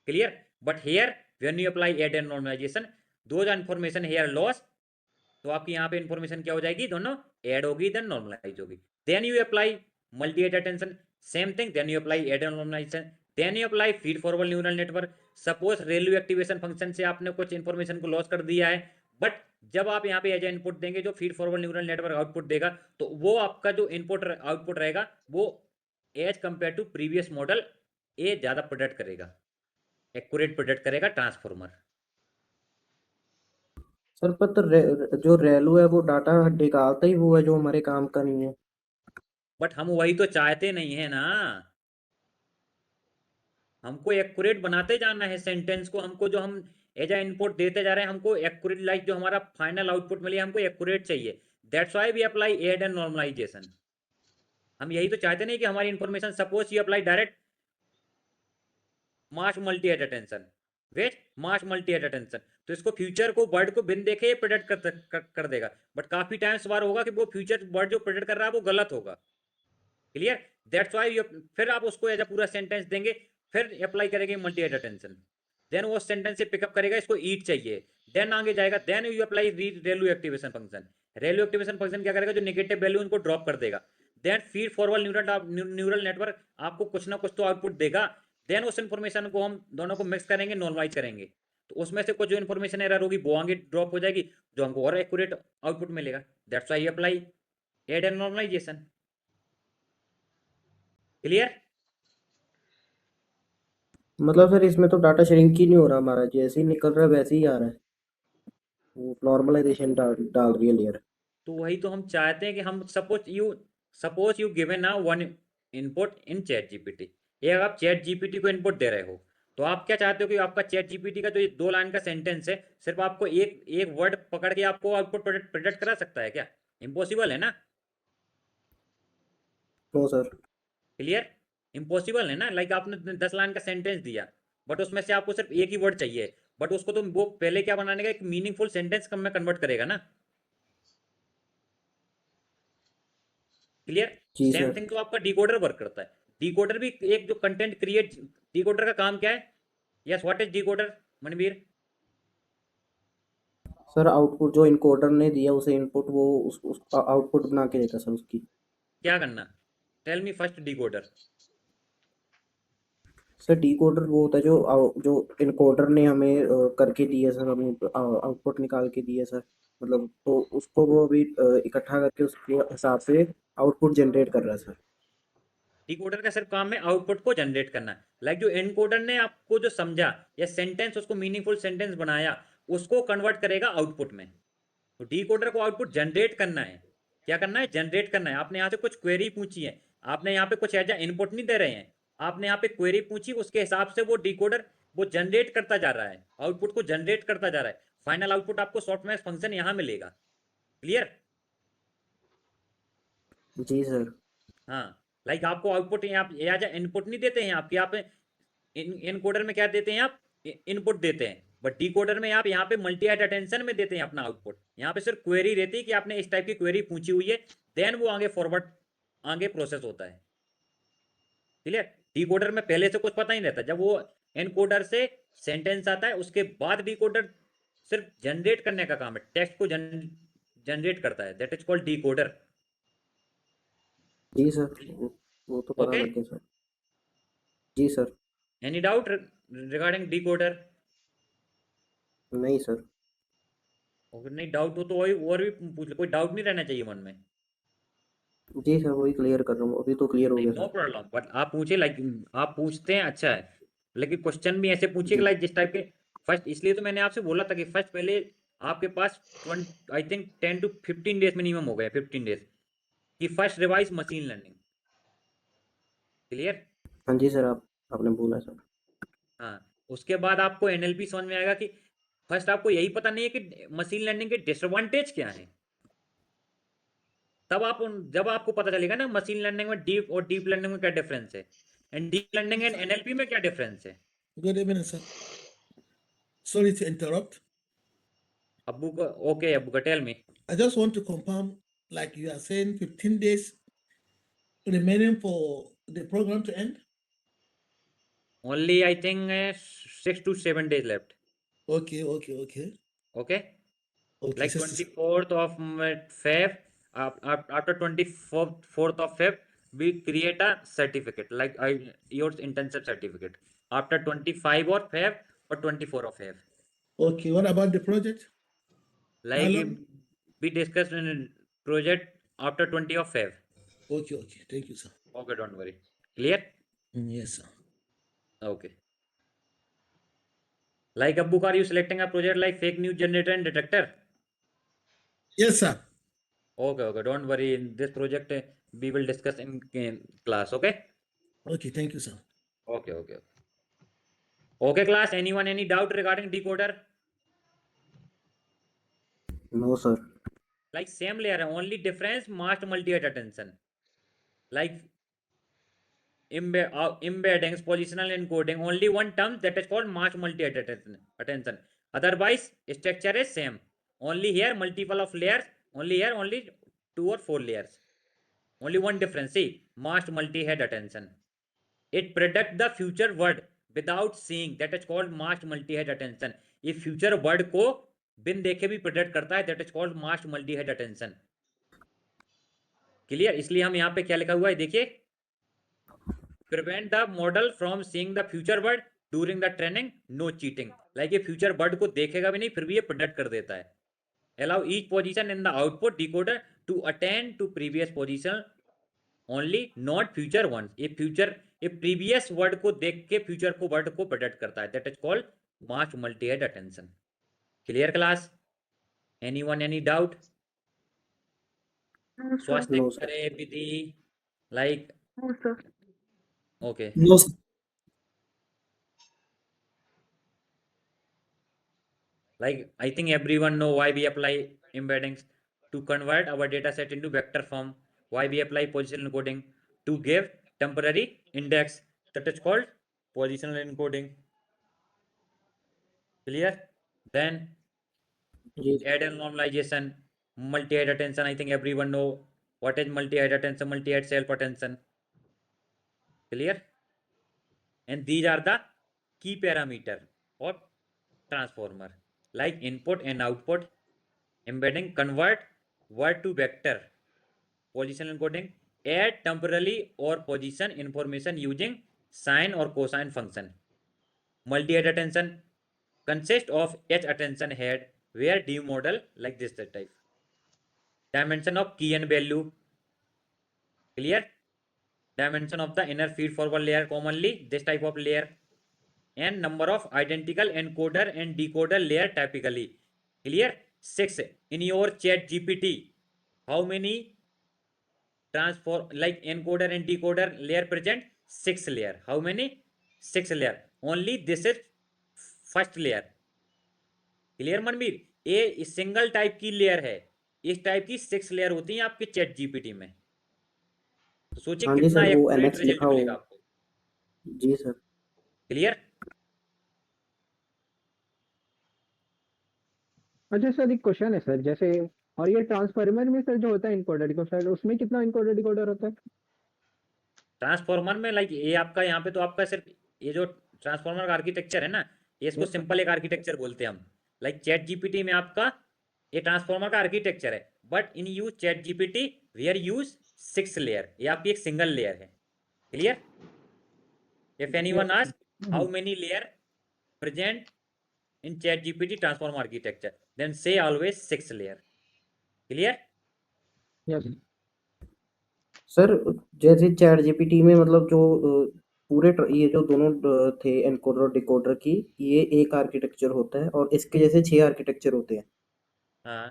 Clear? But here when you apply add and normalization, those information here loss, तो आपकी यहाँ पे इन्फॉर्मेशन क्या हो जाएगी, दोनों ऐड होगी देन नॉर्मलाइज होगी। Then you apply multi head attention, same thing, then you apply add and normalization, then you apply feed forward neural network. Suppose ReLU activation function से आपने कुछ इन्फॉर्मेशन को लॉस कर दिया है, बट जब आप यहाँ पे एज इनपुट देंगे, जो feed forward neural network output देगा, तो वो आपका जो इनपुट आउटपुट रहेगा वो as compare to previous model a ज्यादा प्रोडक्ट करेगा, एक्यूरेट प्रोडक्ट करेगा ट्रांसफॉर्मर। सर पर तो जो रेलू है वो डाटा निकालता ही वो है जो हमारे काम का नहीं है। बट हम वही तो चाहते नहीं है ना, हमको एक्यूरेट बनाते जाना है सेंटेंस को। हमको जो हम एज ए इनपुट देते जा रहे हैं, हमको एक्यूरेट, लाइक जो हमारा फाइनल आउटपुट मिले हमको एक्यूरेट चाहिए। That's why we apply add and normalization. हम यही तो चाहते नहीं कि हमारी information, suppose you apply direct masked multi head attention, wait masked multi head attention, तो इसको फ्यूचर को वर्ड को बिन देखे प्रेडिक्ट कर देगा, बट काफी टाइम्स बार होगा कि वो फ्यूचर वर्ड जो प्रेडिक्ट कर रहा है वो गलत होगा। क्लियर? दैट्स व्हाई फिर आप उसको एज अ पूरा सेंटेंस देंगे, फिर अप्लाई करेंगे मल्टी एड अटेंशन, देन वो सेंटेंस से पिकअप करेगा, इसको ईट चाहिए, देन आगे जाएगा, then you apply ReLU activation function. ReLU activation function क्या करेगा, जो नेगेटिव वैल्यू उनको ड्रॉप कर देगा, then feed forward neural network आपको कुछ ना कुछ तो आउटपुट देगा, देन उस इन्फॉर्मेशन को हम दोनों को मिक्स करेंगे, नॉर्मलाइज करेंगे, तो उसमें से कुछ जो इन्फॉर्मेशन एरर होगी वो आगे ड्रॉप हो जाएगी, जो हमको और एक्यूरेट आउटपुट मिलेगा। That's why apply add and normalization. Clear? मतलब सर इसमें तो डाटा श्रिंक ही नहीं हो रहा हमारा, जैसे ही निकल रहा है वैसे ही आ रहा है, वो नॉर्मलाइजेशन डाल रही है लेयर। तो वही तो हम चाहते हैं कि हम सपोज यू गिवन ना वन इनपुट इन चैट जीपीटी, ये आप चैट जीपीटी को इनपुट दे रहे हो, तो आप क्या चाहते हो कि आपका चैट जीपीटी का जो 2 लाइन का सेंटेंस है, सिर्फ आपको एक वर्ड पकड़ के आपको आउटपुट प्रोडक्ट करा सकता है क्या? इम्पॉसिबल है ना। No sir. क्लियर? इम्पॉसिबल है ना। लाइक आपने 10 लाइन का सेंटेंस दिया, बट उसमें से आपको सिर्फ एक ही वर्ड चाहिए, बट उसको तो वो पहले क्या बनाने का, एक मीनिंगफुल सेंटेंस में कन्वर्ट करेगा ना। क्लियर? जी सेम सर। थिंग तो आपका डिकोडर वर्क करता है। डिकोडर भी एक जो कंटेंट क्रिएट, डिकोडर का काम क्या है? Yes, what is decoder? Manveer? Sir output जो इनकोडर ने दिया उसे इनपुट, वो उस आउटपुट बना के देता सर उसकी। क्या करना? Tell me first decoder. Sir decoder वो होता है जो इनकोडर ने हमें करके दिया सर, हमें आउटपुट निकाल के दिया सर, मतलब तो उसको वो अभी इकट्ठा करके उसके हिसाब से आउटपुट जनरेट कर रहा है सर। डिकोडर का सिर्फ काम है आउटपुट को जनरेट करना। लाइक जो एनकोडर ने आपको जो समझा या सेंटेंस उसको मीनिंगफुल सेंटेंस बनाया, उसको कन्वर्ट करेगा आउटपुट में। तो डिकोडर को आउटपुट जनरेट करना है। क्या करना है? जनरेट करना है। आपने यहाँ से कुछ क्वेरी पूछी है, आपने यहाँ पे कुछ एज इनपुट नहीं दे रहे हैं, आपने यहाँ पे क्वेरी पूछी, उसके हिसाब से वो डिकोडर वो जनरेट करता जा रहा है, आउटपुट को जनरेट करता जा रहा है। फाइनल आउटपुट आपको सॉफ्टवेयर फंक्शन यहाँ मिलेगा। क्लियर? जी सर। हाँ, लाइक आपको आउटपुट आप एज इनपुट नहीं देते हैं, आपके आप इनकोडर में क्या देते हैं? आप इनपुट देते हैं, बट डिकोडर में आप यहाँ पे मल्टी हेड अटेंशन में देते हैं अपना आउटपुट। यहाँ पे सिर्फ क्वेरी रहती है कि आपने इस टाइप की क्वेरी पूछी हुई है, देन वो आगे फॉरवर्ड आगे प्रोसेस होता है। क्लियर? डिकोडर में पहले से कुछ पता ही नहीं रहता, जब वो एनकोडर से सेंटेंस आता है उसके बाद डिकोडर सिर्फ जनरेट करने का काम है, टेक्स्ट को जनरेट करता है, दैट इज कॉल्ड डिकोडर। जी सर, वो तो पता Okay. लग गया सर। जी sir. Any doubt regarding decoder? नहीं सर। अगर नहीं डाउट हो तो और भी पूछ लो, कोई डाउट नहीं रहना चाहिए मन में। जी सर, वही क्लियर कर रहा हूँ, अभी तो क्लियर हो गया नो सर। प्रॉब्लम, बट आप पूछे, लाइक आप पूछते हैं अच्छा है, लेकिन क्वेश्चन भी ऐसे पूछिए जी। लाइक जिस टाइप के फर्स्ट, इसलिए तो मैंने आपसे बोला था कि फर्स्ट पहले आपके पास I think 10 to 15 days minimum हो गए, 15 डेज की first revise machine learning. Clear? हाँ जी सर, आपने बोला सर। हाँ, उसके बाद आपको एनएलपी समझ में आएगा कि फर्स्ट आपको यही पता नहीं है कि मशीन लर्निंग के डिसएडवांटेज क्या है। तब आप जब आपको पता चलेगा ना मशीन लर्निंग में डीप और डीप लर्निंग में क्या डिफरेंस है, and deep learning and NLP में क्या डिफरेंस है। Good evening, sir. Sorry to interrupt. अब्बू का ओके, अब्बू का tell me. I just want to confirm, like you are saying, 15 days remaining for the program to end. Only I think 6 to 7 days left. Okay. Okay, Okay. like so- 24th of Feb. After 24th of Feb, we create a certificate like your internship certificate. After 25 of Feb or 24 of Feb. Okay. What about the project? Like Hello? we discussed in project after 20 of Feb. Okay. Thank you, sir. Okay, don't worry. Clear? Yes, sir. Okay. Like Abbook, are you selecting a project like fake news generator and detector? Yes, sir. Okay, don't worry. In this project, we will discuss in class. Okay. Okay. Thank you, sir. Okay, class. Anyone any doubt regarding decoder? No sir. Like same layer, only difference masked multi-head attention. Like embeddings, positional encoding, only one term that is called masked multi-head attention. Otherwise, structure is same. Only here multiple of layers. Only here only 2 or 4 layers. Only one difference. See, masked multi-head attention. It predicts the future word without seeing. That is called masked multi-head attention. ये future word को बिन देखे भी predict करता है. That is called masked multi-head attention. Clear? इसलिए हम यहाँ पे क्या लिखा हुआ है देखिए, prevent the model from seeing the future word during the training, no cheating. Like ये future word को देखेगा भी नहीं, फिर भी ये predict कर देता है. Allow each position in the output decoder to attend to previous position only, not future ones. ये previous word को देख के future को word को predict करता है. That is called masked multi-head attention. Clear class? Anyone any doubt? No, sir. स्वास्थ्य No, sir. करे विधि like No, sir. okay. No, sir. Like I think everyone know why we apply embeddings to convert our data set into vector form. Why we apply positional encoding to give temporary index, that is called positional encoding. Clear? Then जी add and normalization, multi-head attention. I think everyone know what is multi-head attention, multi-head self attention. Clear? And these are the key parameter of transformer like input and output, embedding, convert word to vector, position encoding, add temporally or position information using sine or cosine function, multi-head attention, consist of h attention head where d model like this type, dimension of key and value, clear, dimension of the inner feed forward layer, commonly this type of layer, and number of identical encoder and decoder layer typically, clear. 6, in your chat gpt how many transform like encoder and decoder layer present? 6 layer. How many? 6 layer. Only this is first layer, clear Manveer? ये single type की layer है, इस type की 6 layer होती हैं आपके chat GPT में। तो सोचिए हाँ जी कितना सर, वो एक्यूरेट एनएक्स रिजल्ट लिखा हो। मिलेगा आपको। जी सर। क्लियर? अच्छा सर, एक क्वेश्चन है सर, जैसे और ये ट्रांसफार्मर में सर जो होता है इनकोडर डिकोडर, उसमें कितना इनकोडर डिकोडर होता है? ट्रांसफॉर्मर में लाइक ये आपका यहाँ पे तो आपका सिर्फ ये जो ट्रांसफॉर्मर का आर्किटेक्चर है ना, ये इसको Yes, sir. सिंपल एक आर्किटेक्चर बोलते हैं हम। लाइक चैट जीपीटी में आपका ये ट्रांसफॉर्मर का आर्किटेक्चर है, but in use chat GPT we are use 6 layer, ये आपकी एक सिंगल लेयर है। Clear? If anyone ask how many layer present in chat gpt transform architecture, then say always 6 layer. Clear? Yes. Sir जैसे chat GPT में मतलब जो पूरे ये जो दोनों थे एनकोडर और डिकोडर की, ये एक आर्किटेक्चर होता है और इसके जैसे 6 आर्किटेक्चर होते हैं। हाँ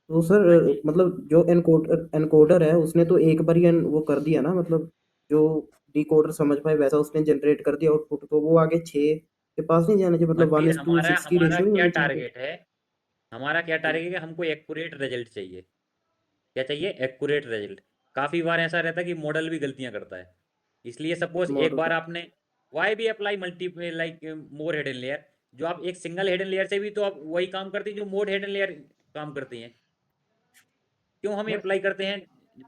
तो सर मतलब जो एनकोडर है उसने तो एक बार ही वो कर दिया ना, मतलब जो डिकोडर समझ पाए वैसा उसने जनरेट कर दिया आउटपुट, तो वो आगे 6 के पास नहीं जाना चाहिए, मतलब मनवीर, 1:6 की हमारा रेशियो नहीं क्या होनी चाहिए? टारगेट है? हमारा क्या टारगेट है कि हमको एक्यूरेट रिजल्ट चाहिए। क्या चाहिए? Accurate result. काफी बार ऐसा रहता है कि मॉडल भी गलतियां करता है, इसलिए सपोज एक बार मॉडल आपने वाई भी apply multiple like more hidden layer, जो आप एक सिंगल हिडन लेयर से भी तो आप वही काम करती हैं जो मोर हिडन लेयर काम करती हैं। क्यों हम अप्लाई करते हैं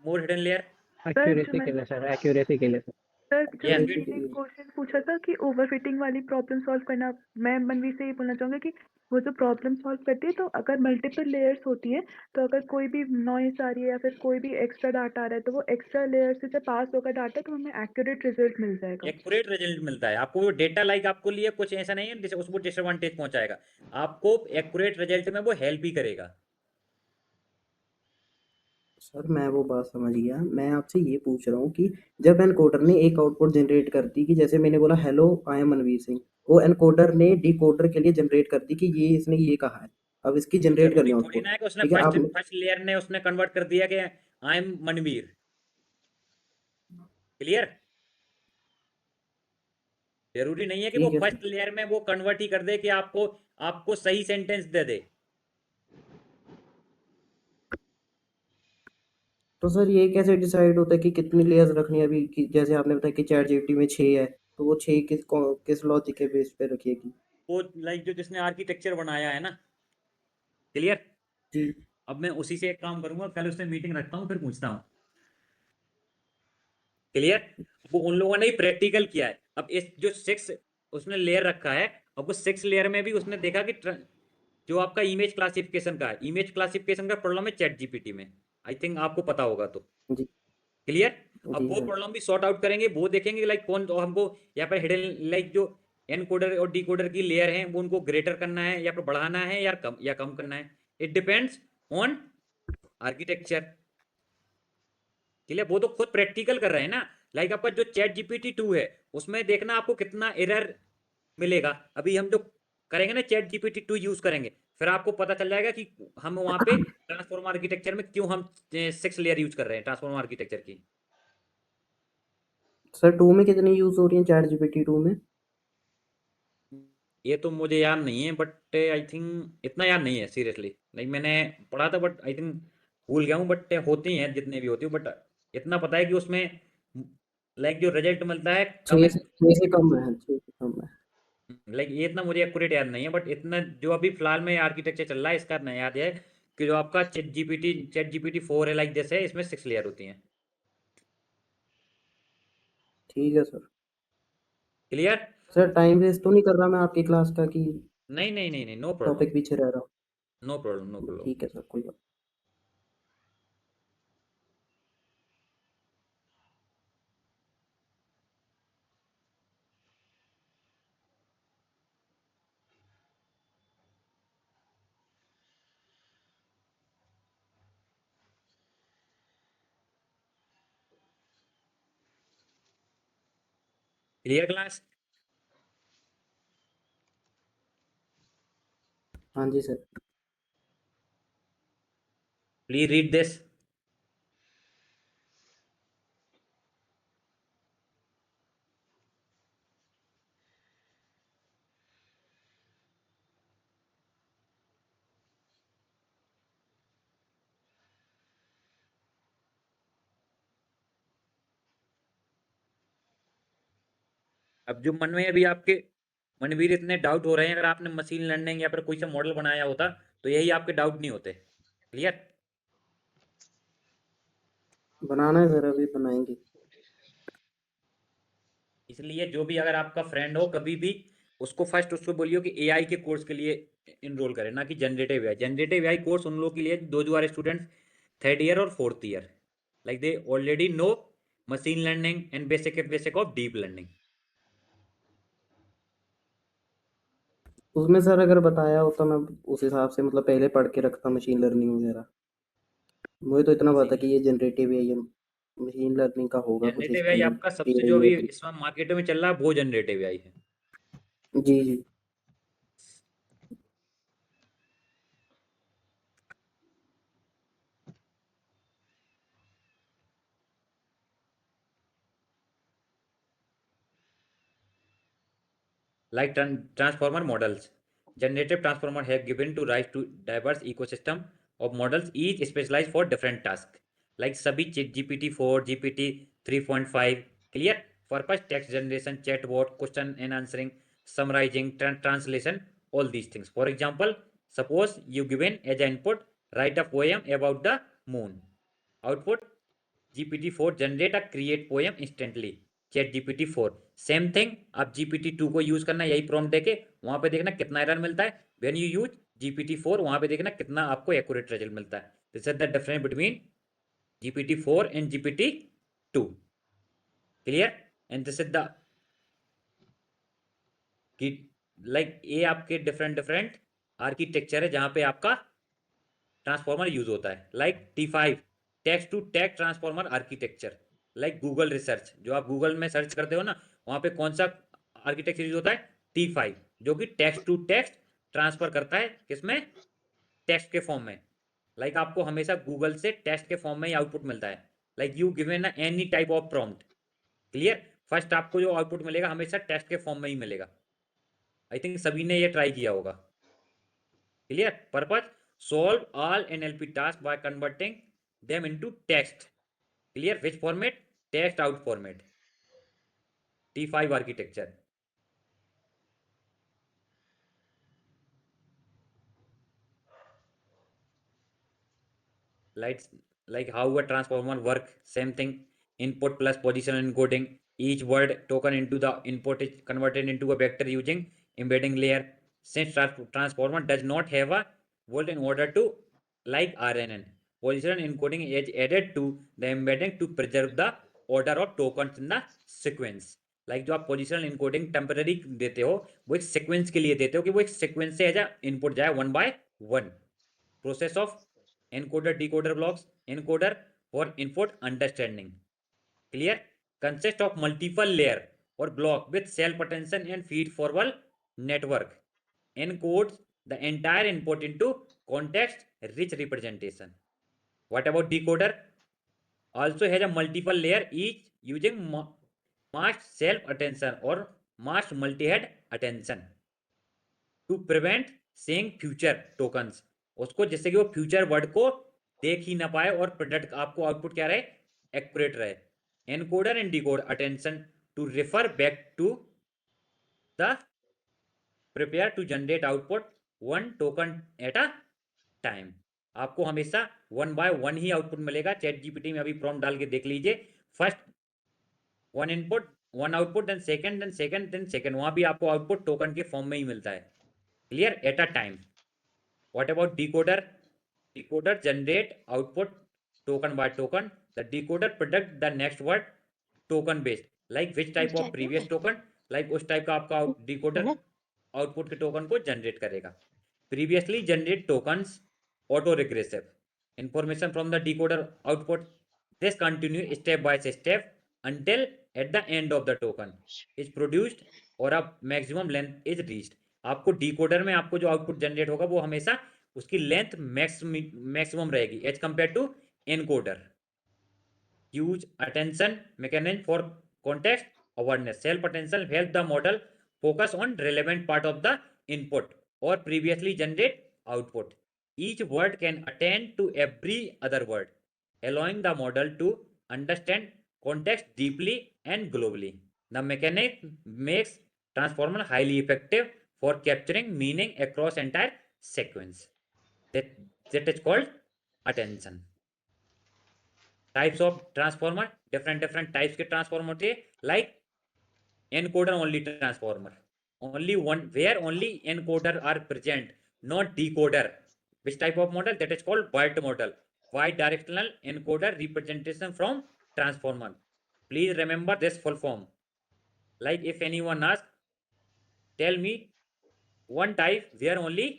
मोर हिडन लेयर? एक्यूरेसी के लिए सर, एक्यूरेसी के लिए सर। सर जो Yes, मनवीर ने क्वेश्चन पूछा था कि ओवरफिटिंग वाली प्रॉब्लम सॉल्व करना, मैं मनवीर से ये बोलना चाहूंगा कि वो जो प्रॉब्लम सॉल्व करती है, तो अगर मल्टीपल लेयर्स होती हैं, तो अगर कोई भी नॉइस आ रही है या फिर कोई भी एक्स्ट्रा डाटा आ रहा है, तो वो एक्स्ट्रा लेयर से जब पास होगा डाटा, तो हमें एक्यूरेट रिजल्ट मिल जाएगा। एक्यूरेट रिजल्ट मिलता है आपको। वो डेटा लाइक आपको लिए कुछ ऐसा नहीं है जिसे उसको डिसएडवांटेज पहुंचाएगा, आपको एक्यूरेट रिजल्ट में वो हेल्प ही करेगा। सर मैं वो बात समझ गया, मैं आपसे ये पूछ रहा हूँ कि जब एनकोडर ने एक आउटपुट जनरेट कर दी कि जैसे मैंने बोला hello I am Manveer Singh, वो एनकोडर ने डिकोडर के लिए जनरेट कर दी कि ये इसने ये कहा है, अब इसकी जनरेट करनी जरूरी थोड़ी आउटपुट। ना है कि उसने ठीक है आप फर्स्ट लेयर ने उसने कन्वर्ट कर दिया कि आई एम मनवीर। क्लियर? जरूरी नहीं है कि वो ठीक है सर। फर्स्ट लेयर में वो कन्वर्ट ही कर दे कि आपको आपको सही सेंटेंस दे दे। तो सर ये कैसे डिसाइड होता है कि कितनी लेयर्स रखनी है अभी कि जैसे आपने बताया कि चैट जीपीटी में 6 है, तो वो 6 किस लॉजिक के बेस पे रखिएगी? वो लाइक जो जिसने आर्किटेक्चर बनाया है ना। क्लियर? जी अब मैं उसी से एक काम करूंगा, कल उससे मीटिंग रखता हूँ फिर पूछता हूँ। क्लियर? वो उन लोगों ने ही प्रैक्टिकल किया है। अब इस जो 6 उसने लेयर रखा है, अब वो 6 लेयर में भी उसने देखा कि जो आपका इमेज क्लासिफिकेशन का है, इमेज क्लासिफिकेशन का प्रॉब्लम है चैट जीपीटी में, आई थिंक आपको पता होगा। तो जी क्लियर? अब जी वो सर। प्रॉब्लम भी सॉर्ट आउट करेंगे, वो देखेंगे लाइक कौन तो हमको यहाँ पर हिडन लाइक जो एनकोडर और डिकोडर की लेयर है वो उनको ग्रेटर करना है या फिर बढ़ाना है या कम करना है। It depends on architecture. Clear? वो तो खुद प्रैक्टिकल कर रहे हैं ना। लाइक आपका जो चैट जीपीटी 2 है उसमें देखना आपको कितना एरर मिलेगा। अभी हम जो करेंगे ना चैट जीपीटी 2 यूज करेंगे, फिर आपको पता चल जाएगा कि हम वहां पे ट्रांसफॉर्म आर्किटेक्चर में क्यों हम 6 लेयर यूज कर रहे हैं ट्रांसफॉर्म आर्किटेक्चर की। सर 2 में कितनी यूज हो रही है चैट जीपीटी 2 में? ये तो मुझे याद नहीं है, बट आई थिंक इतना याद नहीं है सीरियसली। लाइक मैंने पढ़ा था बट आई थिंक भूल गया हूँ, बट होती हैं जितने भी होती हूँ, बट इतना पता है कि उसमें लाइक जो रिजल्ट मिलता है कम 6 से कम है, 6 से कम है। लाइक ये इतना मुझे एक्यूरेट याद नहीं है, बट इतना जो अभी फिलहाल में आर्किटेक्चर चल रहा है इसका इतना याद है कि जो आपका चैट जीपीटी 4 है लाइक जैसे इसमें 6 लेयर होती हैं। ठीक है सर। क्लियर? सर टाइम वेस्ट तो नहीं कर रहा मैं आपकी क्लास का कि नहीं नहीं नहीं नहीं, नो प्रॉब्लम, टॉपिक पीछे रह रहा नो प्रॉब्लम, नो हूँ? प्रॉब्लम। ठीक है सर, कोई बात क्लियर क्लास? हाँ जी सर। Please read this. अब जो मन में अभी आपके मनवीर इतने डाउट हो रहे हैं, अगर आपने मशीन लर्निंग या फिर कोई सा मॉडल बनाया होता तो यही आपके डाउट नहीं होते। क्लियर? बनाना है सर, अभी बनाएंगे। इसलिए जो भी अगर आपका फ्रेंड हो कभी भी उसको फर्स्ट उसको बोलियो कि एआई के कोर्स के लिए इनरोल करे, ना कि generative AI. Generative AI course उन लोगों के लिए दो जो आर स्टूडेंट्स थर्ड ईयर और fourth year, like they already know machine learning and basic of deep learning. उसमें सर अगर बताया होता मैं उस हिसाब से मतलब पहले पढ़ के रखता मशीन लर्निंग वगैरह। मुझे तो इतना पता कि ये जनरेटिव एआई मशीन लर्निंग का होगा कुछ जनरेटिव एआई स्कीम आपका सबसे जो एआई अभी है। इस वक्त मार्केट में चल रहा है वो जनरेटिव एआई है। जी जी। Like transformer models. Generative transformer have given to rise to diverse ecosystem of models, each specialized for different tasks. Like सभी GPT-4, GPT 3.5, clear? Purpose text generation, chatbot, question and answering, summarizing, translation, all these things. For example, suppose you given as an input, write a poem about the moon. Output, GPT-4 generate a create poem instantly. Chat GPT 4 same thing. आप GPT 2 को use करना, यही prompt देके वहां पे देखना कितना error मिलता है। व्हेन यू यूज जीपीटी 4 वहां पे देखना कितना आपको एक्यूरेट रिजल्ट मिलता है। This is the difference between GPT 4 and GPT 2। Clear? And this is the like ये आपके डिफरेंट डिफरेंट आर्किटेक्चर है जहां पे आपका ट्रांसफॉर्मर यूज होता है। Like T5 text to text transformer architecture. Like Google research, जो आप गूगल में सर्च करते हो ना, वहां पे कौन सा आर्किटेक्चर यूज होता है? T5, जो कि टेक्स्ट टू टेक्स्ट ट्रांसफर करता है किसमें? टेक्स्ट के फॉर्म में। लाइक आपको हमेशा गूगल से टेक्स्ट के फॉर्म में ही आउटपुट मिलता है। Like you given any type of prompt, clear, first आपको जो आउटपुट मिलेगा हमेशा टेक्स्ट के फॉर्म में ही मिलेगा। आई थिंक सभी ने ये ट्राई किया होगा। Clear? Purpose, solve all NLP tasks by converting them into text. Clear? Which format? Text out format. T5 architecture. Like how a transformer work, same thing. Input plus position encoding. Each word token into the input is converted into a vector using embedding layer. Since transformer does not have a volt in order to like RNN, position encoding is added to the embedding to preserve the order of tokens in the sequence. Like जो आप positional encoding temporary देते हो वो एक sequence के लिए देते हो कि वो एक सीक्वेंस से एज इनपुट जाए one by one. Process of encoder decoder blocks, encoder for input understanding. Clear? Consist of multiple layer or block with self attention and feed forward network. Encodes the entire input into context rich representation. What about decoder? Also has a multiple layer, each using masked self attention or masked multi-head attention to prevent seeing future tokens. उसको जिससे कि वो future word को देख ही ना पाए और product आपको आउटपुट क्या रहे? एक्यूरेट रहे। Encoder and decode attention to refer back to the prepare to generate output one token at a time. आपको हमेशा वन बाय वन ही आउटपुट मिलेगा। चैट जीपीटी में अभी प्रॉम्प्ट डाल के देख लीजिए। First one input one output then second, वहां भी आपको आउटपुट टोकन के फॉर्म में ही मिलता है, clear, eight a time. What about decoder? Decoder generate output token by token. The decoder predict the next word token based, like which type of previous token, like उस type का आपका decoder output के token को generate करेगा। Previously generate tokens auto regressive information from the decoder output, this continue step by step until at the end of the token is produced और अब maximum length is reached. आपको decoder में आपको जो output generate होगा वो हमेशा उसकी लेंथ मैक्सिमम रहेगी as compare to encoder. Use attention mechanism for context awareness. Self attention help the model focus on relevant part of the input or previously generate output. Each word can attend to every other word, allowing the model to understand context deeply and globally. The mechanism makes transformer highly effective for capturing meaning across entire sequence. That is called attention. Types of transformer, different types के transformer होते हैं, like encoder only transformer, only one where only encoder are present, not decoder. Which type of model? That is called BERT model, bidirectional encoder representation from transformer. Please remember this full form, like if anyone ask tell me one type where only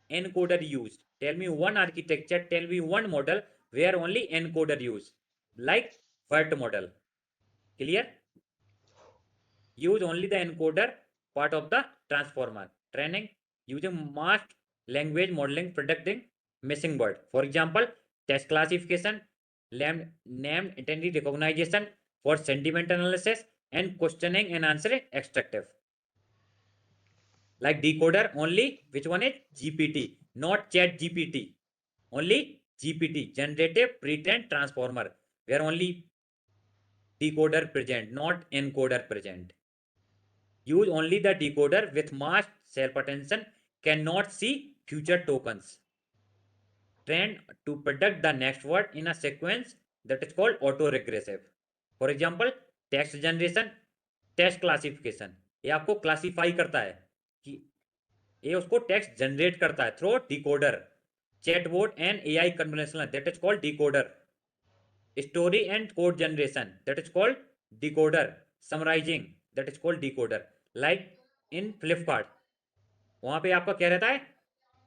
encoder used, tell me one architecture, tell me one model where only encoder used, like BERT model, clear? Use only the encoder part of the transformer. Training using masked language modeling predicting missing word, for example text classification, named entity recognition for sentiment analysis and questioning and answering extractive. Like decoder only, which one is GPT, not chat GPT, only GPT, generative pre-trained transformer, where only decoder present, not encoder present. Use only the decoder with masked self attention, cannot see future tokens. Trained to predict the next word in a sequence, that is called auto regressive. For example text generation, text classification, ये आपको classify करता है कि ये उसको text generate करता है through decoder. Chatbot and AI conversational, that is called decoder. Story and code generation, that is called decoder. Summarizing, that is called decoder. Like in Flipkart, वहां पे आपका क्या रहता है?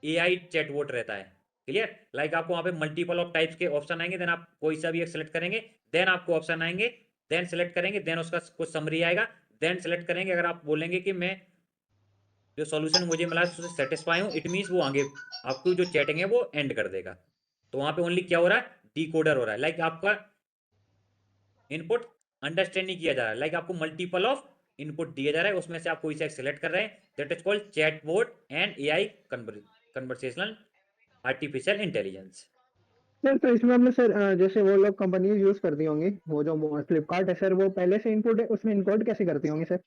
एआई चैटबॉट रहता है, क्लियर? लाइक आपको वहां पे मल्टीपल ऑफ टाइप्स के ऑप्शन आएंगे, देन आप कोई सा भी एक सिलेक्ट करेंगे, देन आपको ऑप्शन आएंगे, देन सिलेक्ट करेंगे, देन उसका कुछ समरी आएगा, देन सिलेक्ट करेंगे। अगर आप बोलेंगे कि मैं जो सॉल्यूशन मुझे मिला उससे सेटिस्फाई हूं, इट मींस वो आगे आपको जो चैटिंग है वो एंड कर देगा। तो वहां पे ओनली क्या हो रहा है? डिकोडर हो रहा है। लाइक आपका इनपुट अंडरस्टैंड नहीं किया जा रहा है, लाइक आपको मल्टीपल ऑफ इनपुट दिया जा रहा है, उसमें से आप कोई सा सिलेक्ट कर रहे हैं, that is called chatbot and AI conversational artificial intelligence. Sir तो इसमें हमने सर जैसे वो लोग कंपनीज यूज करती होंगी, वो जो फ्लिपकार्ट है सर, वो पहले से इनपुट है उसमें इनकोड कैसे करती होंगी सर?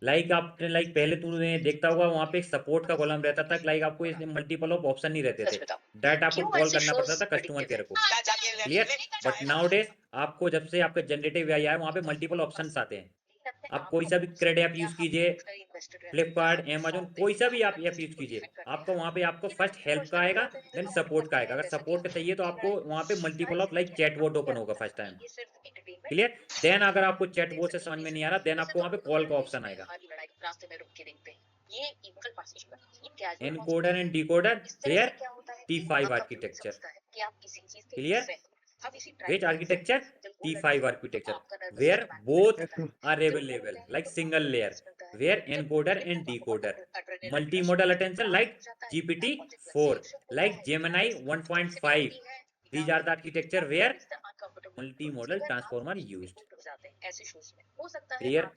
लाइक आपने पहले तूने देखता होगा वहां पे एक सपोर्ट का कॉलम रहता था, लाइक आपको इसमें मल्टीपल ऑफ ऑप्शन नहीं रहते थे, डायरेक्ट आपको कॉल करना पड़ता था कस्टमर केयर को, क्लियर? बट नाउ डेज आपको जब से आपका जनरेटिव एआई आया वहां पे मल्टीपल ऑप्शंस आते हैं। आप कोई सा भी क्रेड ऐप यूज कीजिए, फ्लिपकार्ट, अमेजोन, कोई सा भी आप ऐप यूज कीजिए, आपको वहां पे आपको फर्स्ट हेल्प का आएगा, देन सपोर्ट का आएगा। अगर सपोर्ट का चाहिए तो आपको वहां पे multiple of like chatbot open होगा फर्स्ट टाइम, क्लियर? देन अगर आपको चैटबॉट से समझ में नहीं आ रहा, देन आपको वहां पे कॉल का ऑप्शन आएगा। Encoder and decoder where T5 architecture, clear? Which architecture? T5 architecture, where both are available, like single layer, where encoder and decoder, multimodal attention like GPT-4, like Gemini 1.5. These are the architecture where multimodal transformer used. Clear?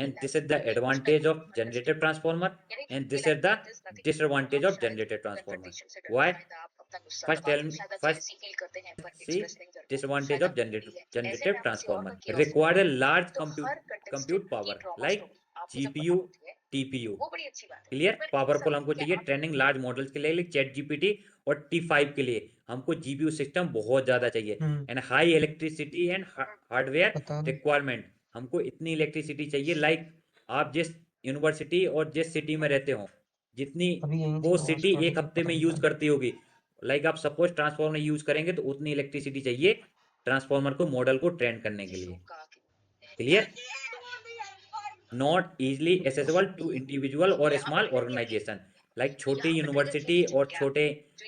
And this is the advantage of generative transformer, and this is the disadvantage of generative transformer. Why? First tell me, first see disadvantage of generative transformer. Require a large compute power like GPU, TPU. Clear? Powerful हमको चाहिए training large models के लिए, chat GPT और T5 के लिए हमको GPU system बहुत ज्यादा चाहिए, and high electricity and hardware requirement हमको इतनी इलेक्ट्रिसिटी चाहिए, लाइक आप जिस यूनिवर्सिटी और जिस सिटी में रहते हो, जितनी वो सिटी एक हफ्ते में यूज करती होगी, लाइक आप सपोज ट्रांसफार्मर यूज करेंगे तो उतनी इलेक्ट्रिसिटी चाहिए ट्रांसफार्मर को मॉडल को ट्रेन करने के लिए। Clear? Not easily accessible to individual और स्मॉल ऑर्गेनाइजेशन, लाइक छोटी यूनिवर्सिटी और छोटे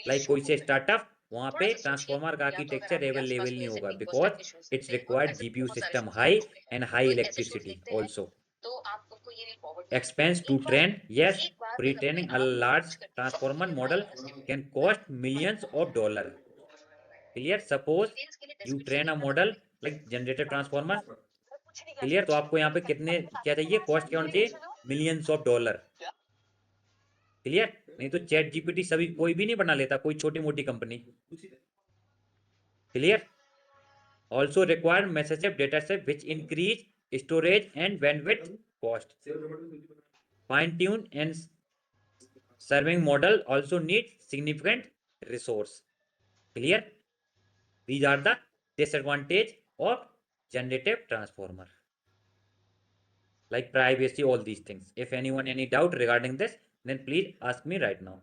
लाइक कोई से स्टार्टअप, वहां पे ट्रांसफार्मर का आर्किटेक्चर अवेलेबल नहीं होगा, because it's required GPU system high and high electricity also expense to train. Yes, pre-training a large transformer model can cost millions of dollars. Clear? Suppose you train a model like generator transformer. Clear? तो आपको यहाँ पे कितने क्या चाहिए, cost क्या होना चाहिए, मिलियंस ऑफ डॉलर। क्लियर? नहीं तो चैट जीपीटी सभी कोई भी नहीं बना लेता, कोई छोटी मोटी company. Clear? Also require massive data set which increase storage and bandwidth cost. Fine tune and serving model also need significant resource. Clear? These are the disadvantage of generative transformer, like privacy, all these things. If anyone any doubt regarding this, then please ask me right now.